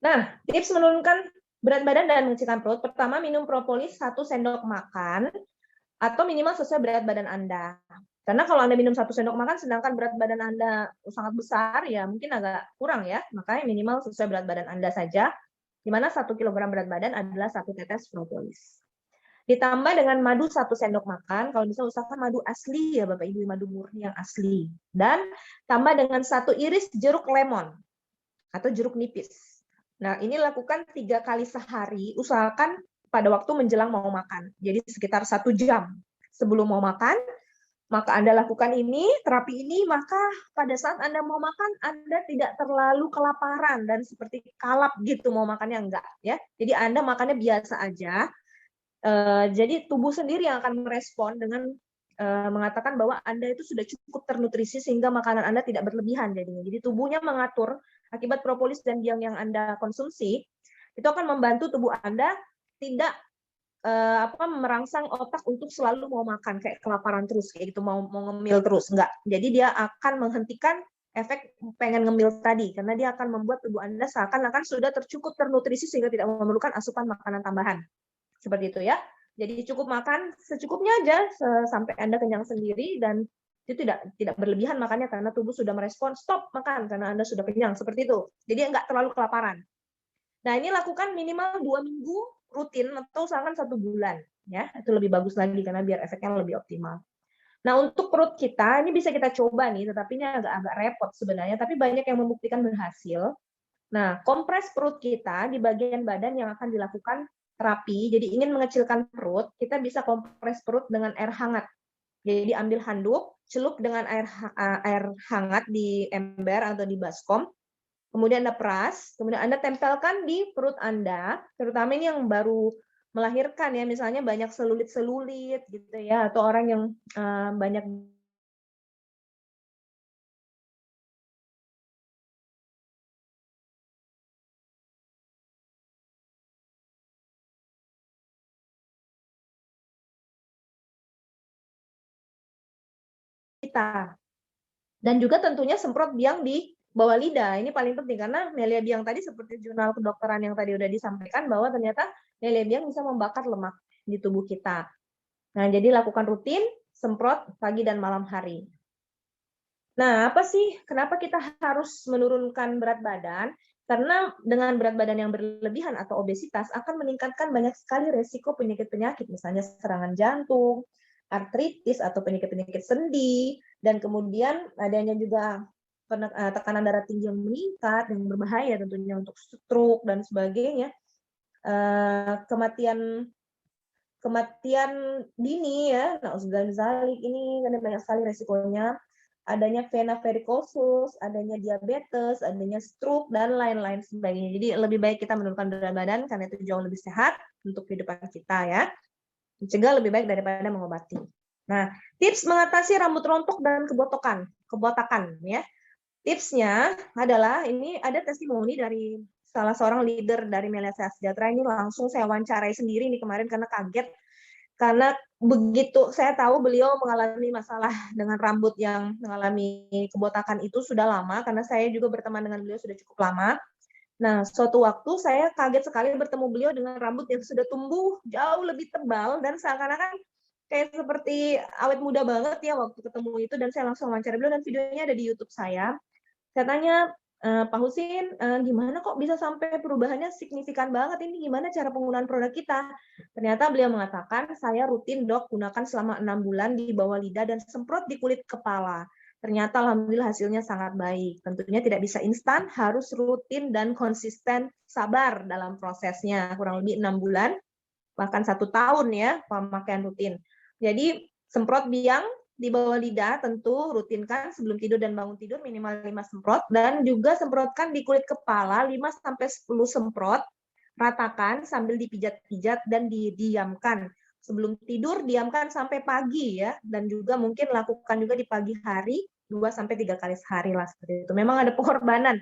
Nah, tips menurunkan berat badan dan mengecilkan perut. Pertama, minum propolis 1 sendok makan atau minimal sesuai berat badan Anda. Karena kalau Anda minum 1 sendok makan sedangkan berat badan Anda sangat besar, ya mungkin agak kurang ya. Makanya minimal sesuai berat badan Anda saja, di mana 1 kilogram berat badan adalah 1 tetes propolis. Ditambah dengan madu 1 sendok makan, kalau bisa usahakan madu asli ya Bapak Ibu, madu murni yang asli. Dan tambah dengan 1 iris jeruk lemon atau jeruk nipis. Nah, ini lakukan 3 kali sehari, usahakan pada waktu menjelang mau makan. Jadi sekitar 1 jam sebelum mau makan, maka Anda lakukan ini, terapi ini, maka pada saat Anda mau makan, Anda tidak terlalu kelaparan dan seperti kalap gitu mau makannya, enggak ya. Jadi Anda makannya biasa aja. Jadi tubuh sendiri yang akan merespon dengan mengatakan bahwa Anda itu sudah cukup ternutrisi sehingga makanan Anda tidak berlebihan jadinya. Jadi tubuhnya mengatur akibat propolis dan biang yang Anda konsumsi, itu akan membantu tubuh Anda tidak merangsang otak untuk selalu mau makan kayak kelaparan terus kayak gitu, mau ngemil terus, enggak. Jadi dia akan menghentikan efek pengen ngemil tadi karena dia akan membuat tubuh Anda seakan-akan sudah tercukup ternutrisi sehingga tidak memerlukan asupan makanan tambahan. Seperti itu ya. Jadi cukup makan secukupnya aja sampai Anda kenyang sendiri dan itu tidak berlebihan makannya karena tubuh sudah merespon stop makan karena Anda sudah kenyang, seperti itu. Jadi enggak terlalu kelaparan. Nah, ini lakukan minimal 2 minggu rutin atau usahakan 1 bulan ya. Itu lebih bagus lagi karena biar efeknya lebih optimal. Nah, untuk perut kita ini bisa kita coba nih, tetapi ini agak repot sebenarnya, tapi banyak yang membuktikan berhasil. Nah, kompres perut kita di bagian badan yang akan dilakukan terapi. Jadi ingin mengecilkan perut, kita bisa kompres perut dengan air hangat. Jadi ambil handuk, celup dengan air hangat di ember atau di baskom. Kemudian Anda peras, kemudian Anda tempelkan di perut Anda, terutama ini yang baru melahirkan ya, misalnya banyak selulit-selulit gitu ya, atau orang yang banyak kita. Dan juga tentunya semprot biang di bawah lidah. Ini paling penting karena Melia Biang tadi seperti jurnal kedokteran yang tadi udah disampaikan bahwa ternyata Melia Biang bisa membakar lemak di tubuh kita. Nah, jadi lakukan rutin, semprot pagi dan malam hari. Nah, apa sih kenapa kita harus menurunkan berat badan? Karena dengan berat badan yang berlebihan atau obesitas akan meningkatkan banyak sekali resiko penyakit-penyakit, misalnya serangan jantung, artritis atau penyakit-penyakit sendi, dan kemudian adanya juga tekanan darah tinggi yang meningkat, yang berbahaya tentunya untuk stroke dan sebagainya. Kematian dini ya, nauzubillahi ini karena banyak sekali resikonya, adanya vena varikosus, adanya diabetes, adanya stroke dan lain-lain sebagainya. Jadi lebih baik kita menurunkan berat badan karena itu jauh lebih sehat untuk kehidupan kita ya. Mencegah lebih baik daripada mengobati. Nah, tips mengatasi rambut rontok dan kebotakan ya. Tipsnya adalah ini ada testimoni dari salah seorang leader dari Melia Sejahtera, ini langsung saya wawancarai sendiri nih kemarin karena kaget. Karena begitu saya tahu beliau mengalami masalah dengan rambut yang mengalami kebotakan itu sudah lama, karena saya juga berteman dengan beliau sudah cukup lama. Nah, suatu waktu saya kaget sekali bertemu beliau dengan rambut yang sudah tumbuh jauh lebih tebal dan seakan-akan kayak seperti awet muda banget ya waktu ketemu itu, dan saya langsung wawancara beliau dan videonya ada di YouTube saya. Saya tanya, Pak Husin, gimana kok bisa sampai perubahannya signifikan banget ini, gimana cara penggunaan produk kita? Ternyata beliau mengatakan, saya rutin dok gunakan selama 6 bulan di bawah lidah dan semprot di kulit kepala. Ternyata alhamdulillah hasilnya sangat baik. Tentunya tidak bisa instan, harus rutin dan konsisten, sabar dalam prosesnya. Kurang lebih 6 bulan, bahkan 1 tahun ya pemakaian rutin. Jadi semprot biang di bawah lidah tentu rutinkan sebelum tidur dan bangun tidur minimal 5 semprot, dan juga semprotkan di kulit kepala 5-10 semprot, ratakan sambil dipijat-pijat dan didiamkan. Sebelum tidur diamkan sampai pagi ya, dan juga mungkin lakukan juga di pagi hari 2-3 kali sehari lah seperti itu. Memang ada pengorbanan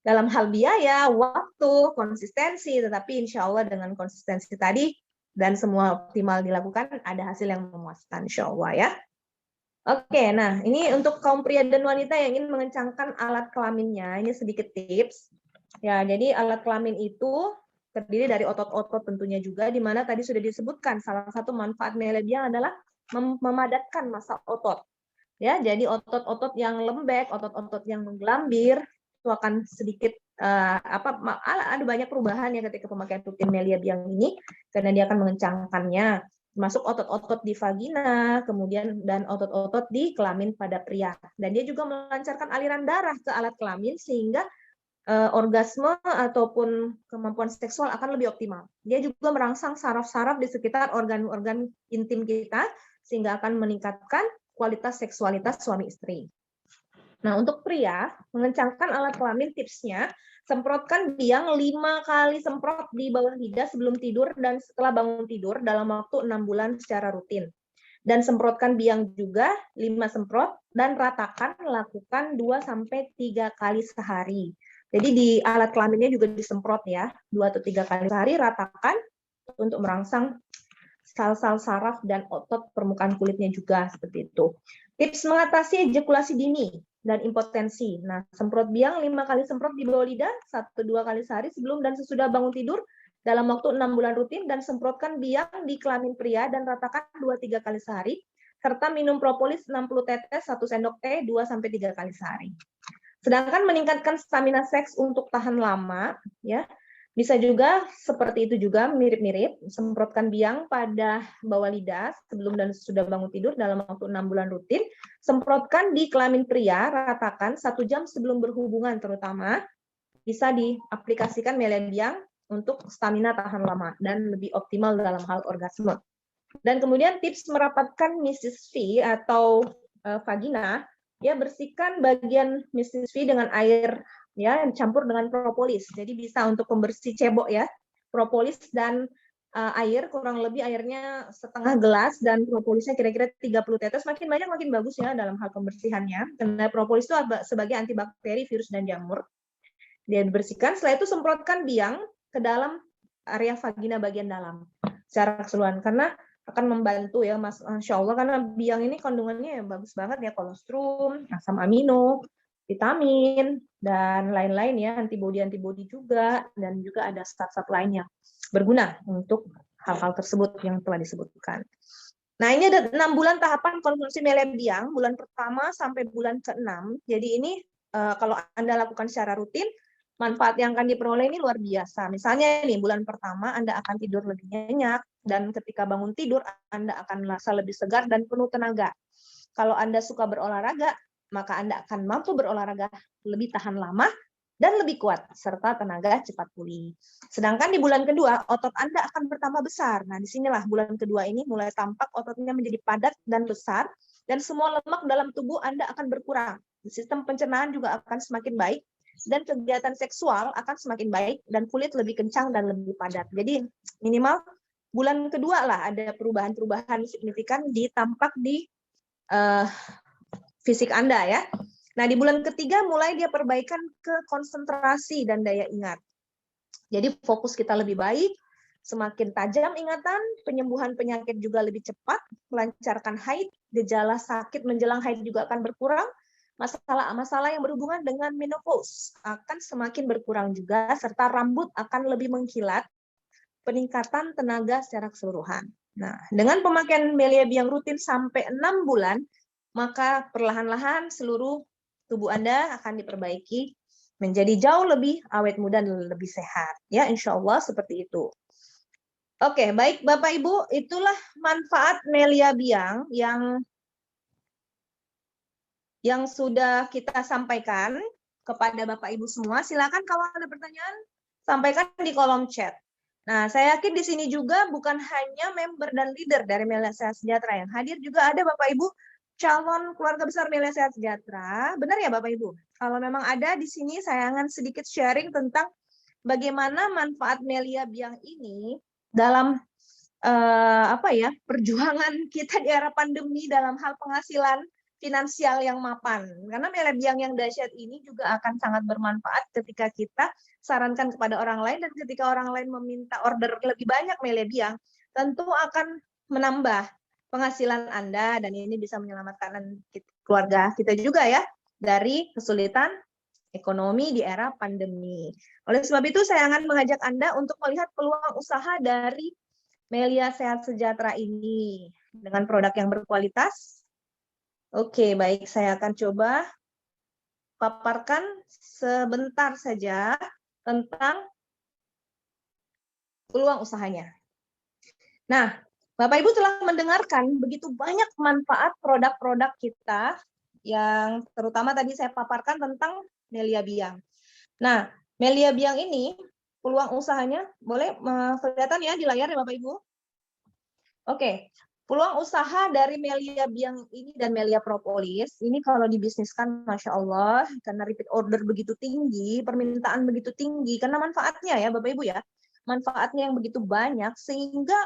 dalam hal biaya, waktu, konsistensi, tetapi insya Allah dengan konsistensi tadi dan semua optimal dilakukan ada hasil yang memuaskan insya Allah ya. Oke, nah ini untuk kaum pria dan wanita yang ingin mengencangkan alat kelaminnya, ini sedikit tips. Ya, jadi alat kelamin itu terdiri dari otot-otot tentunya juga, di mana tadi sudah disebutkan salah satu manfaat Melia Biang adalah memadatkan massa otot. Ya, jadi otot-otot yang lembek, otot-otot yang menggelambir itu akan sedikit ada banyak perubahan ya ketika pemakaian rutin Melia Biang ini, karena dia akan mengencangkannya, masuk otot-otot di vagina, kemudian dan otot-otot di kelamin pada pria. Dan dia juga melancarkan aliran darah ke alat kelamin sehingga orgasme ataupun kemampuan seksual akan lebih optimal. Dia juga merangsang saraf-saraf di sekitar organ-organ intim kita sehingga akan meningkatkan kualitas seksualitas suami istri. Nah, untuk pria, mengencangkan alat kelamin tipsnya, semprotkan biang 5 kali semprot di bawah lidah sebelum tidur dan setelah bangun tidur dalam waktu 6 bulan secara rutin. Dan semprotkan biang juga 5 semprot dan ratakan, lakukan 2-3 kali sehari. Jadi di alat kelaminnya juga disemprot ya, 2-3 kali sehari, ratakan untuk merangsang sel-sel saraf dan otot permukaan kulitnya juga seperti itu. Tips mengatasi ejakulasi dini dan impotensi. Nah, semprot biang 5 kali semprot di bawah lidah, 1-2 kali sehari sebelum dan sesudah bangun tidur dalam waktu 6 bulan rutin, dan semprotkan biang di kelamin pria dan ratakan 2-3 kali sehari, serta minum propolis 60 tetes 1 sendok teh 2-3 kali sehari. Sedangkan meningkatkan stamina seks untuk tahan lama, ya bisa juga seperti itu juga, mirip-mirip, semprotkan biang pada bawah lidah sebelum dan sesudah bangun tidur dalam waktu 6 bulan rutin, semprotkan di kelamin pria, ratakan 1 jam sebelum berhubungan terutama, bisa diaplikasikan Melia Biang untuk stamina tahan lama dan lebih optimal dalam hal orgasme. Dan kemudian tips merapatkan Mrs. V atau vagina, ya bersihkan bagian Mrs. V dengan air ya campur dengan propolis. Jadi bisa untuk pembersih cebok ya. Propolis dan air, kurang lebih airnya setengah gelas dan propolisnya kira-kira 30 tetes. Makin banyak makin bagus ya dalam hal pembersihannya. Karena propolis itu sebagai antibakteri, virus dan jamur. Dia dibersihkan, setelah itu semprotkan biang ke dalam area vagina bagian dalam secara keseluruhan, karena akan membantu ya Mas, Insya Allah, karena biang ini kandungannya ya bagus banget ya, kolostrum, asam amino, vitamin, dan lain-lain ya, antibodi juga, dan juga ada zat-zat lain yang berguna untuk hal-hal tersebut yang telah disebutkan. Nah, ini ada 6 bulan tahapan konsumsi Melia Biang, bulan pertama sampai bulan ke-6. Jadi ini kalau Anda lakukan secara rutin, manfaat yang akan diperoleh ini luar biasa. Misalnya nih, bulan pertama Anda akan tidur lebih nyenyak, dan ketika bangun tidur, Anda akan merasa lebih segar dan penuh tenaga. Kalau Anda suka berolahraga, maka Anda akan mampu berolahraga lebih tahan lama dan lebih kuat, serta tenaga cepat pulih. Sedangkan di bulan kedua, otot Anda akan bertambah besar. Nah, disinilah bulan kedua ini mulai tampak ototnya menjadi padat dan besar, dan semua lemak dalam tubuh Anda akan berkurang. Sistem pencernaan juga akan semakin baik, dan kegiatan seksual akan semakin baik, dan kulit lebih kencang dan lebih padat. Jadi minimal bulan kedua lah ada perubahan-perubahan signifikan tampak di fisik Anda ya. Nah, di bulan ketiga mulai dia perbaikan ke konsentrasi dan daya ingat. Jadi fokus kita lebih baik, semakin tajam ingatan, penyembuhan penyakit juga lebih cepat, melancarkan haid, gejala sakit menjelang haid juga akan berkurang, masalah-masalah yang berhubungan dengan menopause akan semakin berkurang juga, serta rambut akan lebih mengkilat, peningkatan tenaga secara keseluruhan. Nah, dengan pemakaian Melia Biang rutin sampai 6 bulan, maka perlahan-lahan seluruh tubuh Anda akan diperbaiki menjadi jauh lebih awet muda dan lebih sehat. Ya, insya Allah seperti itu. Oke, baik Bapak Ibu, itulah manfaat Melia Biang yang sudah kita sampaikan kepada Bapak Ibu semua. Silakan kalau ada pertanyaan, sampaikan di kolom chat. Nah, saya yakin di sini juga bukan hanya member dan leader dari Melia Sehat Sejahtera yang hadir, juga ada Bapak Ibu calon keluarga besar Melia Sehat Sejahtera. Benar ya Bapak Ibu? Kalau memang ada di sini, saya akan sedikit sharing tentang bagaimana manfaat Melia Biang ini dalam perjuangan kita di era pandemi dalam hal penghasilan finansial yang mapan. Karena Melia Biang yang dahsyat ini juga akan sangat bermanfaat ketika kita sarankan kepada orang lain, dan ketika orang lain meminta order lebih banyak Melia Biang, tentu akan menambah penghasilan Anda, dan ini bisa menyelamatkan keluarga kita juga ya dari kesulitan ekonomi di era pandemi. Oleh sebab itu saya akan mengajak Anda untuk melihat peluang usaha dari Melia Sehat Sejahtera ini dengan produk yang berkualitas. Oke, baik, saya akan coba paparkan sebentar saja tentang peluang usahanya. Nah, Bapak Ibu telah mendengarkan begitu banyak manfaat produk-produk kita yang terutama tadi saya paparkan tentang Melia Biang. Nah, Melia Biang ini peluang usahanya boleh kelihatan ya di layar ya Bapak Ibu? Oke, peluang usaha dari Melia Biang ini dan Melia Propolis ini kalau dibisniskan, Masya Allah, karena repeat order begitu tinggi, permintaan begitu tinggi, karena manfaatnya ya Bapak Ibu ya, manfaatnya yang begitu banyak sehingga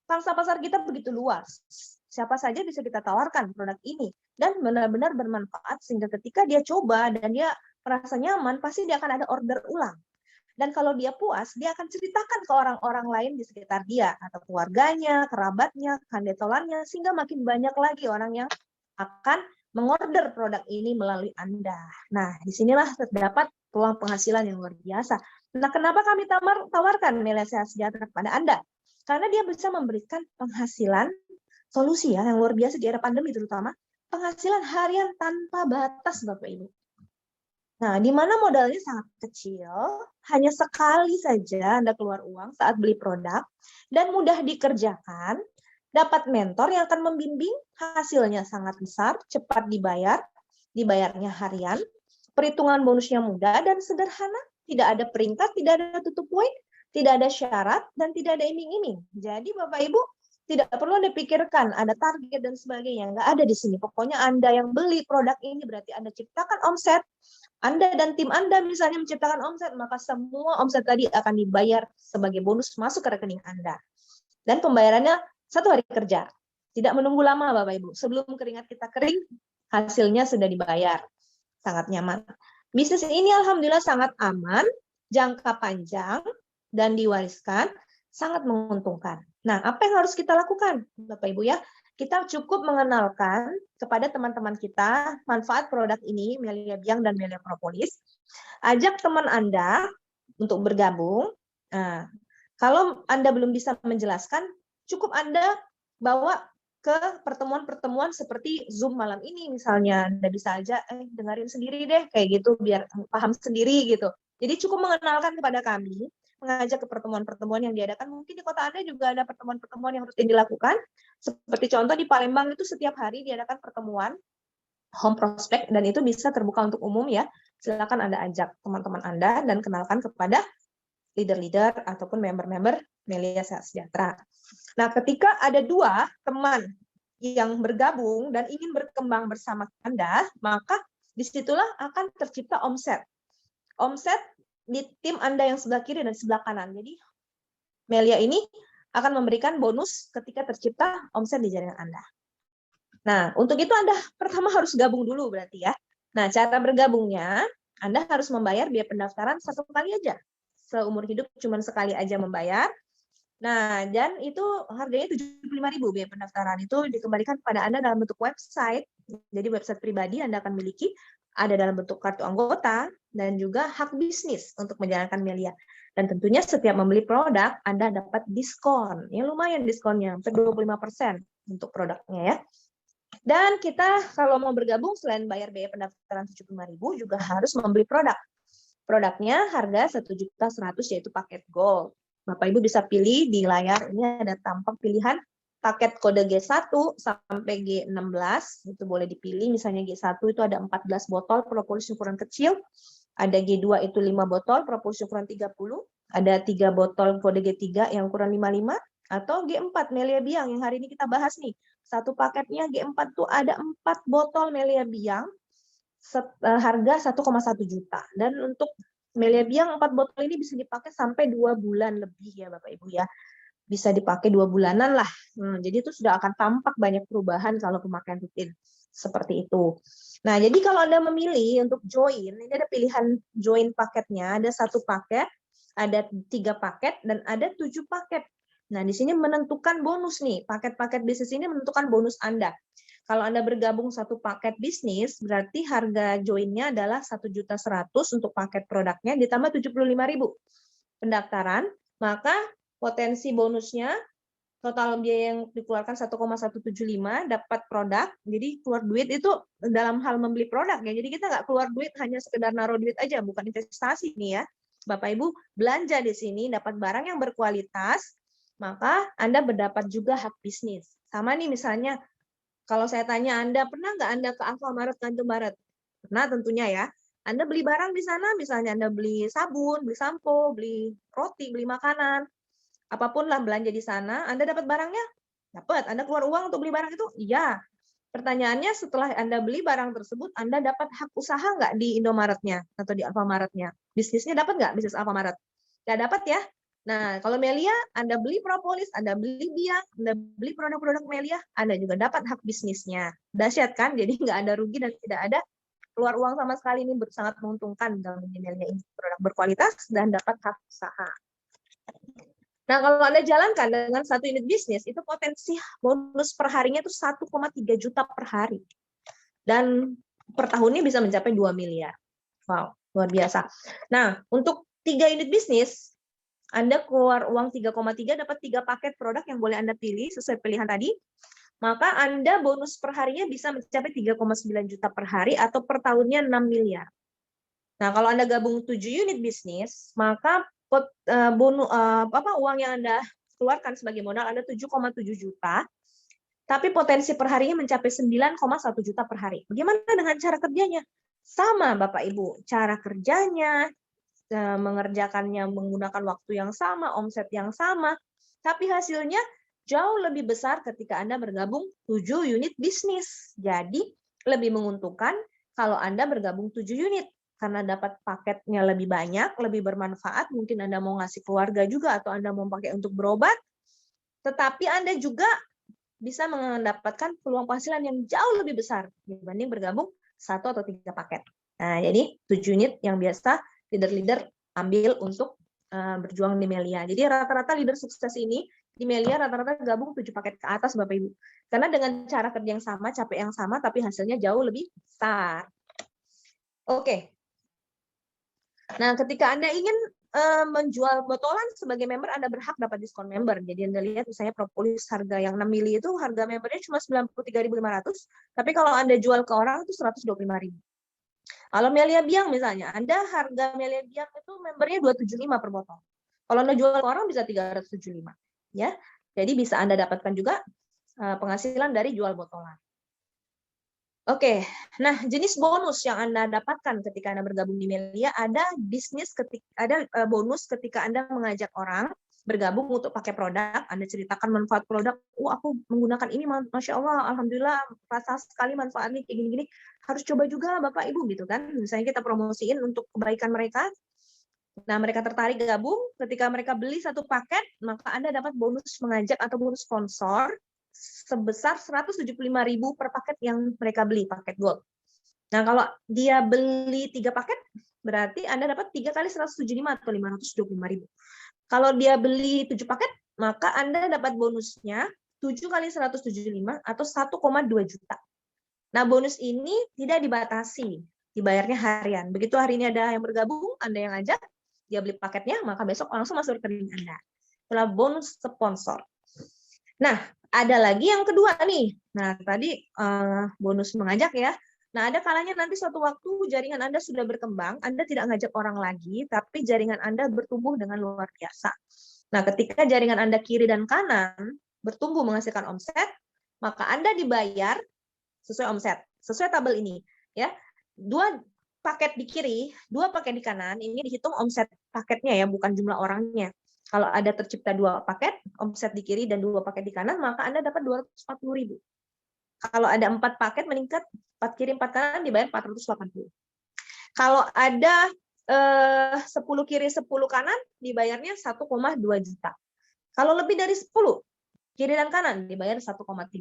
pangsa pasar kita begitu luas. Siapa saja bisa kita tawarkan produk ini dan benar-benar bermanfaat sehingga ketika dia coba dan dia merasa nyaman, pasti dia akan ada order ulang. Dan kalau dia puas, dia akan ceritakan ke orang-orang lain di sekitar dia, atau keluarganya, kerabatnya, kandetolannya, sehingga makin banyak lagi orang yang akan mengorder produk ini melalui Anda. Nah, disinilah terdapat peluang penghasilan yang luar biasa. Nah, kenapa kami tawarkan Melia Sehat Sejahtera kepada Anda? Karena dia bisa memberikan penghasilan solusi ya yang luar biasa di era pandemi, terutama penghasilan harian tanpa batas Bapak Ibu. Nah, di mana modalnya sangat kecil, hanya sekali saja Anda keluar uang saat beli produk, dan mudah dikerjakan, dapat mentor yang akan membimbing, hasilnya sangat besar, cepat dibayarnya harian, perhitungan bonusnya mudah dan sederhana, tidak ada peringkat, tidak ada tutup poin, tidak ada syarat, dan tidak ada iming-iming. Jadi Bapak Ibu, tidak perlu Anda pikirkan ada target dan sebagainya, nggak ada di sini. Pokoknya Anda yang beli produk ini berarti Anda ciptakan omset, Anda dan tim Anda misalnya menciptakan omset, maka semua omset tadi akan dibayar sebagai bonus masuk ke rekening Anda. Dan pembayarannya 1 hari kerja. Tidak menunggu lama Bapak Ibu. Sebelum keringat kita kering, hasilnya sudah dibayar. Sangat nyaman. Bisnis ini alhamdulillah sangat aman, jangka panjang, dan diwariskan, sangat menguntungkan. Nah, apa yang harus kita lakukan Bapak Ibu ya? Kita cukup mengenalkan kepada teman-teman kita manfaat produk ini, Melia Biang dan Melia Propolis. Ajak teman Anda untuk bergabung. Nah, kalau Anda belum bisa menjelaskan, cukup Anda bawa ke pertemuan-pertemuan seperti Zoom malam ini misalnya. Anda bisa aja dengerin sendiri deh kayak gitu biar paham sendiri gitu. Jadi cukup mengenalkan kepada kami, mengajak ke pertemuan-pertemuan yang diadakan. Mungkin di kota Anda juga ada pertemuan-pertemuan yang rutin dilakukan. Seperti contoh di Palembang itu setiap hari diadakan pertemuan home prospect, dan itu bisa terbuka untuk umum ya. Silakan Anda ajak teman-teman Anda dan kenalkan kepada leader-leader ataupun member-member Melia Sehat Sejahtera. Nah, ketika ada dua teman yang bergabung dan ingin berkembang bersama Anda, maka disitulah akan tercipta omset. Omset di tim Anda yang sebelah kiri dan sebelah kanan. Jadi Melia ini akan memberikan bonus ketika tercipta omset di jaringan Anda. Nah, untuk itu Anda pertama harus gabung dulu berarti ya. Nah, cara bergabungnya, Anda harus membayar biaya pendaftaran 1 kali aja. Seumur hidup cuma sekali aja membayar. Nah, dan itu harganya 75.000 biaya pendaftaran. Itu dikembalikan kepada Anda dalam bentuk website. Jadi website pribadi Anda akan miliki, ada dalam bentuk kartu anggota, dan juga hak bisnis untuk menjalankan Melia. Dan tentunya setiap membeli produk, Anda dapat diskon. Ya lumayan diskonnya, sampai 25% untuk produknya ya. Dan kita kalau mau bergabung, selain bayar biaya pendaftaran 75.000, juga harus membeli produk. Produknya harga 1.100.000, yaitu paket gold. Bapak Ibu bisa pilih di layar, ini ada tampak pilihan paket kode G1 sampai G16, itu boleh dipilih. Misalnya G1 itu ada 14 botol propolis ukuran kecil, ada G2 itu 5 botol propolis ukuran 30, ada 3 botol kode G3 yang ukuran 55, atau G4 Melia Biang yang hari ini kita bahas nih. Satu paketnya G4 tuh ada 4 botol Melia Biang, harga 1,1 juta. Dan untuk Melia Biang 4 botol ini bisa dipakai sampai 2 bulan lebih ya Bapak Ibu ya. Bisa dipakai 2 bulanan lah. Jadi itu sudah akan tampak banyak perubahan kalau pemakaian rutin. Seperti itu. Nah, jadi kalau Anda memilih untuk join, ini ada pilihan join paketnya, ada 1 paket, ada 3 paket, dan ada 7 paket. Nah, di sini menentukan bonus nih. Paket-paket bisnis ini menentukan bonus Anda. Kalau Anda bergabung 1 paket bisnis, berarti harga joinnya adalah 1.100.000 untuk paket produknya, ditambah 75.000 pendaftaran, maka potensi bonusnya total biaya yang dikeluarkan 1,175 dapat produk. Jadi keluar duit itu dalam hal membeli produk ya. Jadi kita nggak keluar duit hanya sekedar naruh duit aja, bukan investasi nih ya. Bapak Ibu belanja di sini dapat barang yang berkualitas, maka Anda mendapat juga hak bisnis. Sama nih misalnya kalau saya tanya Anda, pernah nggak Anda ke Alfamart, Indomaret? Pernah tentunya ya. Anda beli barang di sana, misalnya Anda beli sabun, beli sampo, beli roti, beli makanan, apapun lah belanja di sana, Anda dapat barangnya? Dapat. Anda keluar uang untuk beli barang itu? Iya. Pertanyaannya setelah Anda beli barang tersebut, Anda dapat hak usaha nggak di Indomaretnya atau di Alfamaretnya? Bisnisnya dapat nggak bisnis Alfamaret? Nggak dapat ya. Nah, kalau Melia, Anda beli propolis, Anda beli Biang, Anda beli produk-produk Melia, Anda juga dapat hak bisnisnya. Dahsyat kan? Jadi nggak ada rugi dan tidak ada keluar uang sama sekali. Ini sangat menguntungkan dalam Melia ini. Produk berkualitas dan dapat hak usaha. Nah, kalau Anda jalankan dengan 1 unit bisnis, itu potensi bonus per harinya itu 1,3 juta per hari. Dan per tahunnya bisa mencapai 2 miliar. Wow, luar biasa. Nah, untuk 3 unit bisnis, Anda keluar uang 3,3, dapat 3 paket produk yang boleh Anda pilih sesuai pilihan tadi. Maka Anda bonus per harinya bisa mencapai 3,9 juta per hari atau per tahunnya 6 miliar. Nah, kalau Anda gabung 7 unit bisnis, maka uang yang Anda keluarkan sebagai modal Anda 7,7 juta, tapi potensi per harinya mencapai 9,1 juta per hari. Bagaimana dengan cara kerjanya? Sama Bapak Ibu, cara kerjanya, mengerjakannya menggunakan waktu yang sama, omset yang sama, tapi hasilnya jauh lebih besar ketika Anda bergabung 7 unit bisnis. Jadi lebih menguntungkan kalau Anda bergabung 7 unit. Karena dapat paketnya lebih banyak, lebih bermanfaat, mungkin Anda mau ngasih keluarga juga, atau Anda mau pakai untuk berobat, tetapi Anda juga bisa mendapatkan peluang penghasilan yang jauh lebih besar dibanding bergabung 1 atau 3 paket. Nah, jadi 7 unit yang biasa leader-leader ambil untuk berjuang di Melia. Jadi rata-rata leader sukses ini di Melia rata-rata gabung 7 paket ke atas Bapak Ibu. Karena dengan cara kerja yang sama, capek yang sama, tapi hasilnya jauh lebih besar. Oke. Nah, ketika Anda ingin menjual botolan sebagai member, Anda berhak dapat diskon member. Jadi Anda lihat misalnya propolis harga yang 6 mili itu harga membernya cuma 93.500, tapi kalau Anda jual ke orang itu 125.000. Kalau Melia Biang misalnya, Anda harga Melia Biang itu membernya 275 per botol. Kalau Anda jual ke orang bisa 375, ya. Jadi bisa Anda dapatkan juga penghasilan dari jual botolan. Oke, nah jenis bonus yang Anda dapatkan ketika Anda bergabung di Melia, ada bonus ketika Anda mengajak orang bergabung untuk pakai produk, Anda ceritakan manfaat produk, aku menggunakan ini, Masya Allah, Alhamdulillah, rasa sekali manfaatnya kayak gini-gini, harus coba juga Bapak Ibu gitu kan, misalnya kita promosiin untuk kebaikan mereka, nah mereka tertarik gabung, ketika mereka beli satu paket, maka Anda dapat bonus mengajak atau bonus sponsor, sebesar 175.000 per paket yang mereka beli, paket gold. Nah, kalau dia beli 3 paket, berarti Anda dapat 3 kali 175 atau 525.000. Kalau dia beli 7 paket, maka Anda dapat bonusnya 7 kali 175 atau 1,2 juta. Nah, bonus ini tidak dibatasi, dibayarnya harian. Begitu hari ini ada yang bergabung, Anda yang ajak, dia beli paketnya, maka besok langsung masuk rekening Anda. Itulah bonus sponsor. Nah, ada lagi yang kedua nih. Nah, tadi bonus mengajak ya. Nah, ada kalanya nanti suatu waktu jaringan Anda sudah berkembang, Anda tidak ngajak orang lagi, tapi jaringan Anda bertumbuh dengan luar biasa. Nah, ketika jaringan Anda kiri dan kanan bertumbuh menghasilkan omset, maka Anda dibayar sesuai omset, sesuai tabel ini. Ya, 2 paket di kiri, 2 paket di kanan, ini dihitung omset paketnya ya, bukan jumlah orangnya. Kalau ada tercipta 2 paket, omset di kiri dan 2 paket di kanan, maka Anda dapat 240.000. Kalau ada 4 paket meningkat, 4 kiri 4 kanan dibayar 480. Kalau ada 10 kiri 10 kanan dibayarnya 1,2 juta. Kalau lebih dari 10 kiri dan kanan dibayar 1,3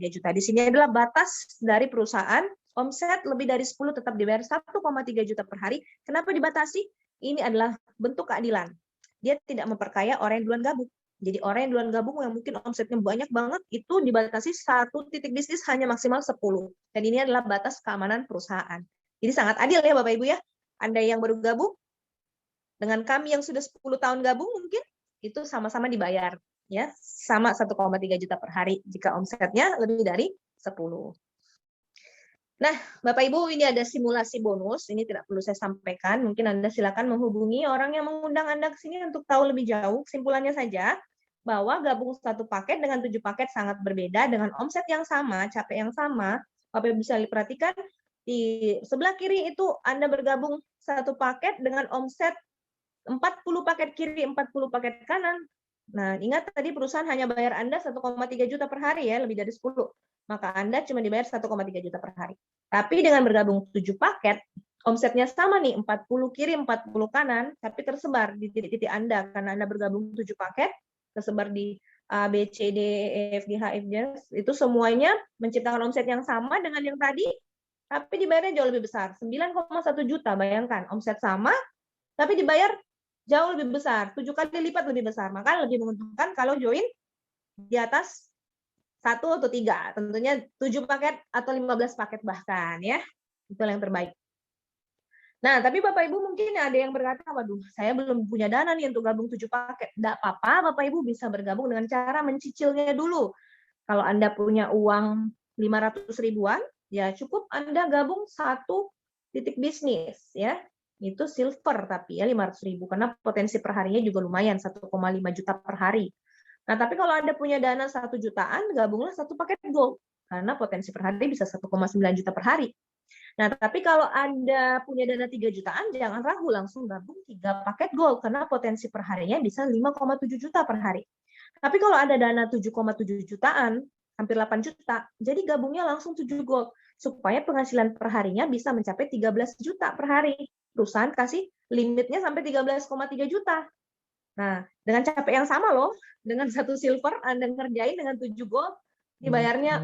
juta. Di sini adalah batas dari perusahaan, omset lebih dari 10 tetap dibayar 1,3 juta per hari. Kenapa dibatasi? Ini adalah bentuk keadilan. Dia tidak memperkaya orang yang duluan gabung. Jadi orang yang duluan gabung yang mungkin omsetnya banyak banget, itu dibatasi satu titik bisnis hanya maksimal 10. Dan ini adalah batas keamanan perusahaan. Jadi sangat adil ya Bapak Ibu ya. Anda yang baru gabung, dengan kami yang sudah 10 tahun gabung mungkin, itu sama-sama dibayar. Ya, sama 1,3 juta per hari jika omsetnya lebih dari 10. Nah, Bapak Ibu, ini ada simulasi bonus, ini tidak perlu saya sampaikan, mungkin Anda silakan menghubungi orang yang mengundang Anda ke sini untuk tahu lebih jauh. Simpulannya saja, bahwa gabung satu paket dengan 7 paket sangat berbeda, dengan omset yang sama, capek yang sama. Bapak Ibu bisa perhatikan, di sebelah kiri itu Anda bergabung satu paket dengan omset 40 paket kiri, 40 paket kanan. Nah, ingat tadi perusahaan hanya bayar Anda 1,3 juta per hari ya, lebih dari 10. Maka Anda cuma dibayar 1,3 juta per hari. Tapi dengan bergabung 7 paket, omsetnya sama nih, 40 kiri, 40 kanan, tapi tersebar di titik-titik Anda, karena Anda bergabung 7 paket, tersebar di A, B, C, D, E, F, G, H, I, J, itu semuanya menciptakan omset yang sama dengan yang tadi, tapi dibayarnya jauh lebih besar, 9,1 juta, bayangkan, omset sama, tapi dibayar jauh lebih besar, 7 kali lipat lebih besar. Maka lebih menguntungkan kalau join di atas 1 atau 3. Tentunya 7 paket atau 15 paket bahkan ya. Itu yang terbaik. Nah, tapi Bapak Ibu mungkin ada yang berkata, waduh, saya belum punya dana nih untuk gabung 7 paket. Tidak apa-apa, Bapak Ibu bisa bergabung dengan cara mencicilnya dulu. Kalau Anda punya uang 500 ribuan, ya cukup Anda gabung satu titik bisnis ya. Itu silver tapi ya 500.000 karena potensi perharinya juga lumayan 1,5 juta per hari. Nah, tapi kalau Anda punya dana 1 jutaan, gabunglah satu paket gold karena potensi per hari bisa 1,9 juta per hari. Nah, tapi kalau Anda punya dana 3 jutaan, jangan ragu langsung gabung 3 paket gold karena potensi per harinya bisa 5,7 juta per hari. Tapi kalau ada dana 7,7 jutaan, hampir 8 juta, jadi gabungnya langsung 7 gold supaya penghasilan per harinya bisa mencapai 13 juta per hari. Perusahaan kasih limitnya sampai 13,3 juta. Nah, dengan capek yang sama loh, dengan 1 silver Anda ngerjain dengan 7 gold, dibayarnya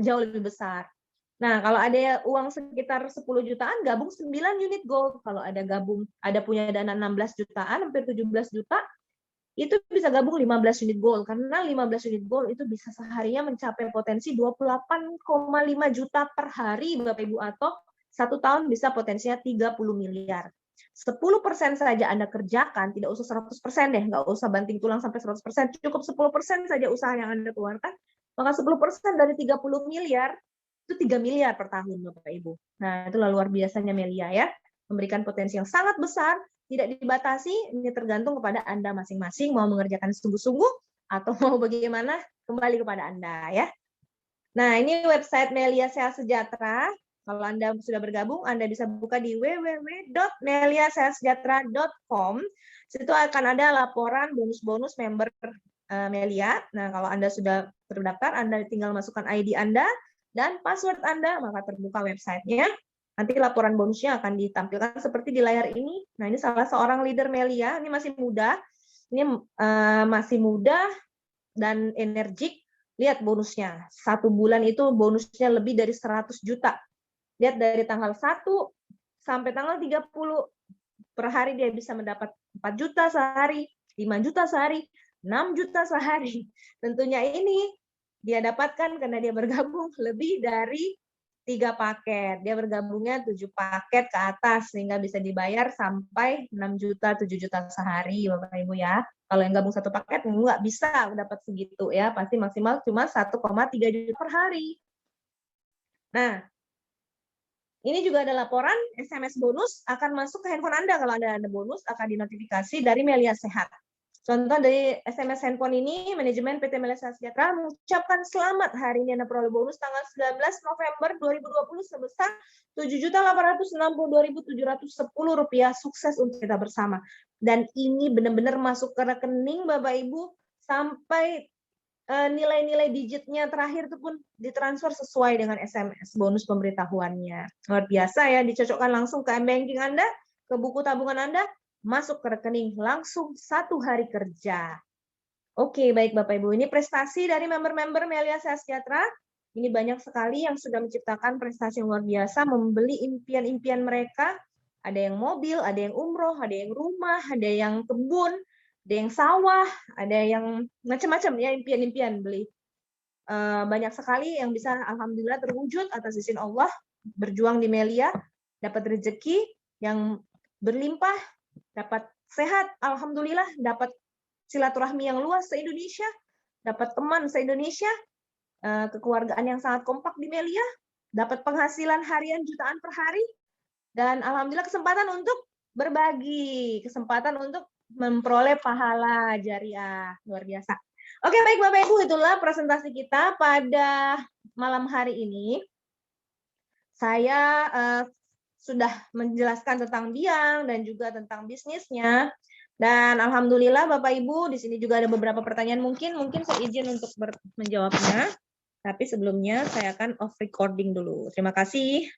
jauh lebih besar. Nah, kalau ada uang sekitar 10 jutaan, gabung 9 unit gold. Kalau ada punya dana 16 jutaan, hampir 17 juta, itu bisa gabung 15 unit gold. Karena 15 unit gold itu bisa seharinya mencapai potensi 28,5 juta per hari, Bapak Ibu, atau 1 tahun bisa potensinya 30 miliar. 10% saja Anda kerjakan, tidak usah 100% deh, nggak usah banting tulang sampai 100%, cukup 10% saja usaha yang Anda keluarkan, maka 10% dari 30 miliar itu 3 miliar per tahun, Bapak Ibu. Nah, itulah luar biasanya Melia ya. Memberikan potensi yang sangat besar, tidak dibatasi, ini tergantung kepada Anda masing-masing mau mengerjakan sungguh-sungguh atau mau bagaimana, kembali kepada Anda ya. Nah, ini website Melia Sehat Sejahtera. Kalau Anda sudah bergabung, Anda bisa buka di www.meliasehatsejahtera.com. Situ akan ada laporan bonus-bonus member Melia. Nah, kalau Anda sudah terdaftar, Anda tinggal masukkan ID Anda dan password Anda, maka terbuka websitenya. Nanti laporan bonusnya akan ditampilkan seperti di layar ini. Nah, ini salah seorang leader Melia, ini masih muda. Ini masih muda dan energik. Lihat bonusnya. 1 bulan itu bonusnya lebih dari 100 juta. Lihat dari tanggal 1 sampai tanggal 30 per hari dia bisa mendapat 4 juta sehari, 5 juta sehari, 6 juta sehari. Tentunya ini dia dapatkan karena dia bergabung lebih dari 3 paket. Dia bergabungnya 7 paket ke atas sehingga bisa dibayar sampai 6 juta, 7 juta sehari, Bapak Ibu ya. Kalau yang gabung 1 paket nggak bisa dapat segitu ya, pasti maksimal cuma 1,3 juta per hari. Nah, ini juga ada laporan SMS bonus akan masuk ke handphone Anda. Kalau Anda ada bonus akan dinotifikasi dari Melia Sehat. Contoh dari SMS handphone ini, manajemen PT Melia Sehat Sejahtera mengucapkan selamat hari ini Anda peroleh bonus tanggal 19 November 2020 sebesar Rp7.862.710. Sukses untuk kita bersama. Dan ini benar-benar masuk ke rekening Bapak Ibu sampai nilai-nilai digitnya terakhir itu pun ditransfer sesuai dengan SMS bonus pemberitahuannya. Luar biasa ya, dicocokkan langsung ke M-Banking Anda, ke buku tabungan Anda, masuk ke rekening langsung 1 hari kerja. Oke, baik Bapak Ibu, ini prestasi dari member-member Melia Sehat Sejahtera. Ini banyak sekali yang sudah menciptakan prestasi yang luar biasa, membeli impian-impian mereka. Ada yang mobil, ada yang umroh, ada yang rumah, ada yang kebun, ada yang sawah, ada yang macam-macam ya, impian-impian beli. Banyak sekali yang bisa alhamdulillah terwujud atas izin Allah, berjuang di Melia, dapat rezeki yang berlimpah, dapat sehat, alhamdulillah, dapat silaturahmi yang luas se-Indonesia, dapat teman se-Indonesia, kekeluargaan yang sangat kompak di Melia, dapat penghasilan harian jutaan per hari, dan alhamdulillah kesempatan untuk berbagi, kesempatan untuk memperoleh pahala jariah. Luar biasa. Oke, baik Bapak Ibu, itulah presentasi kita pada malam hari ini. Saya sudah menjelaskan tentang Biang dan juga tentang bisnisnya. Dan alhamdulillah Bapak Ibu, di sini juga ada beberapa pertanyaan mungkin saya izin untuk menjawabnya. Tapi sebelumnya saya akan off recording dulu. Terima kasih.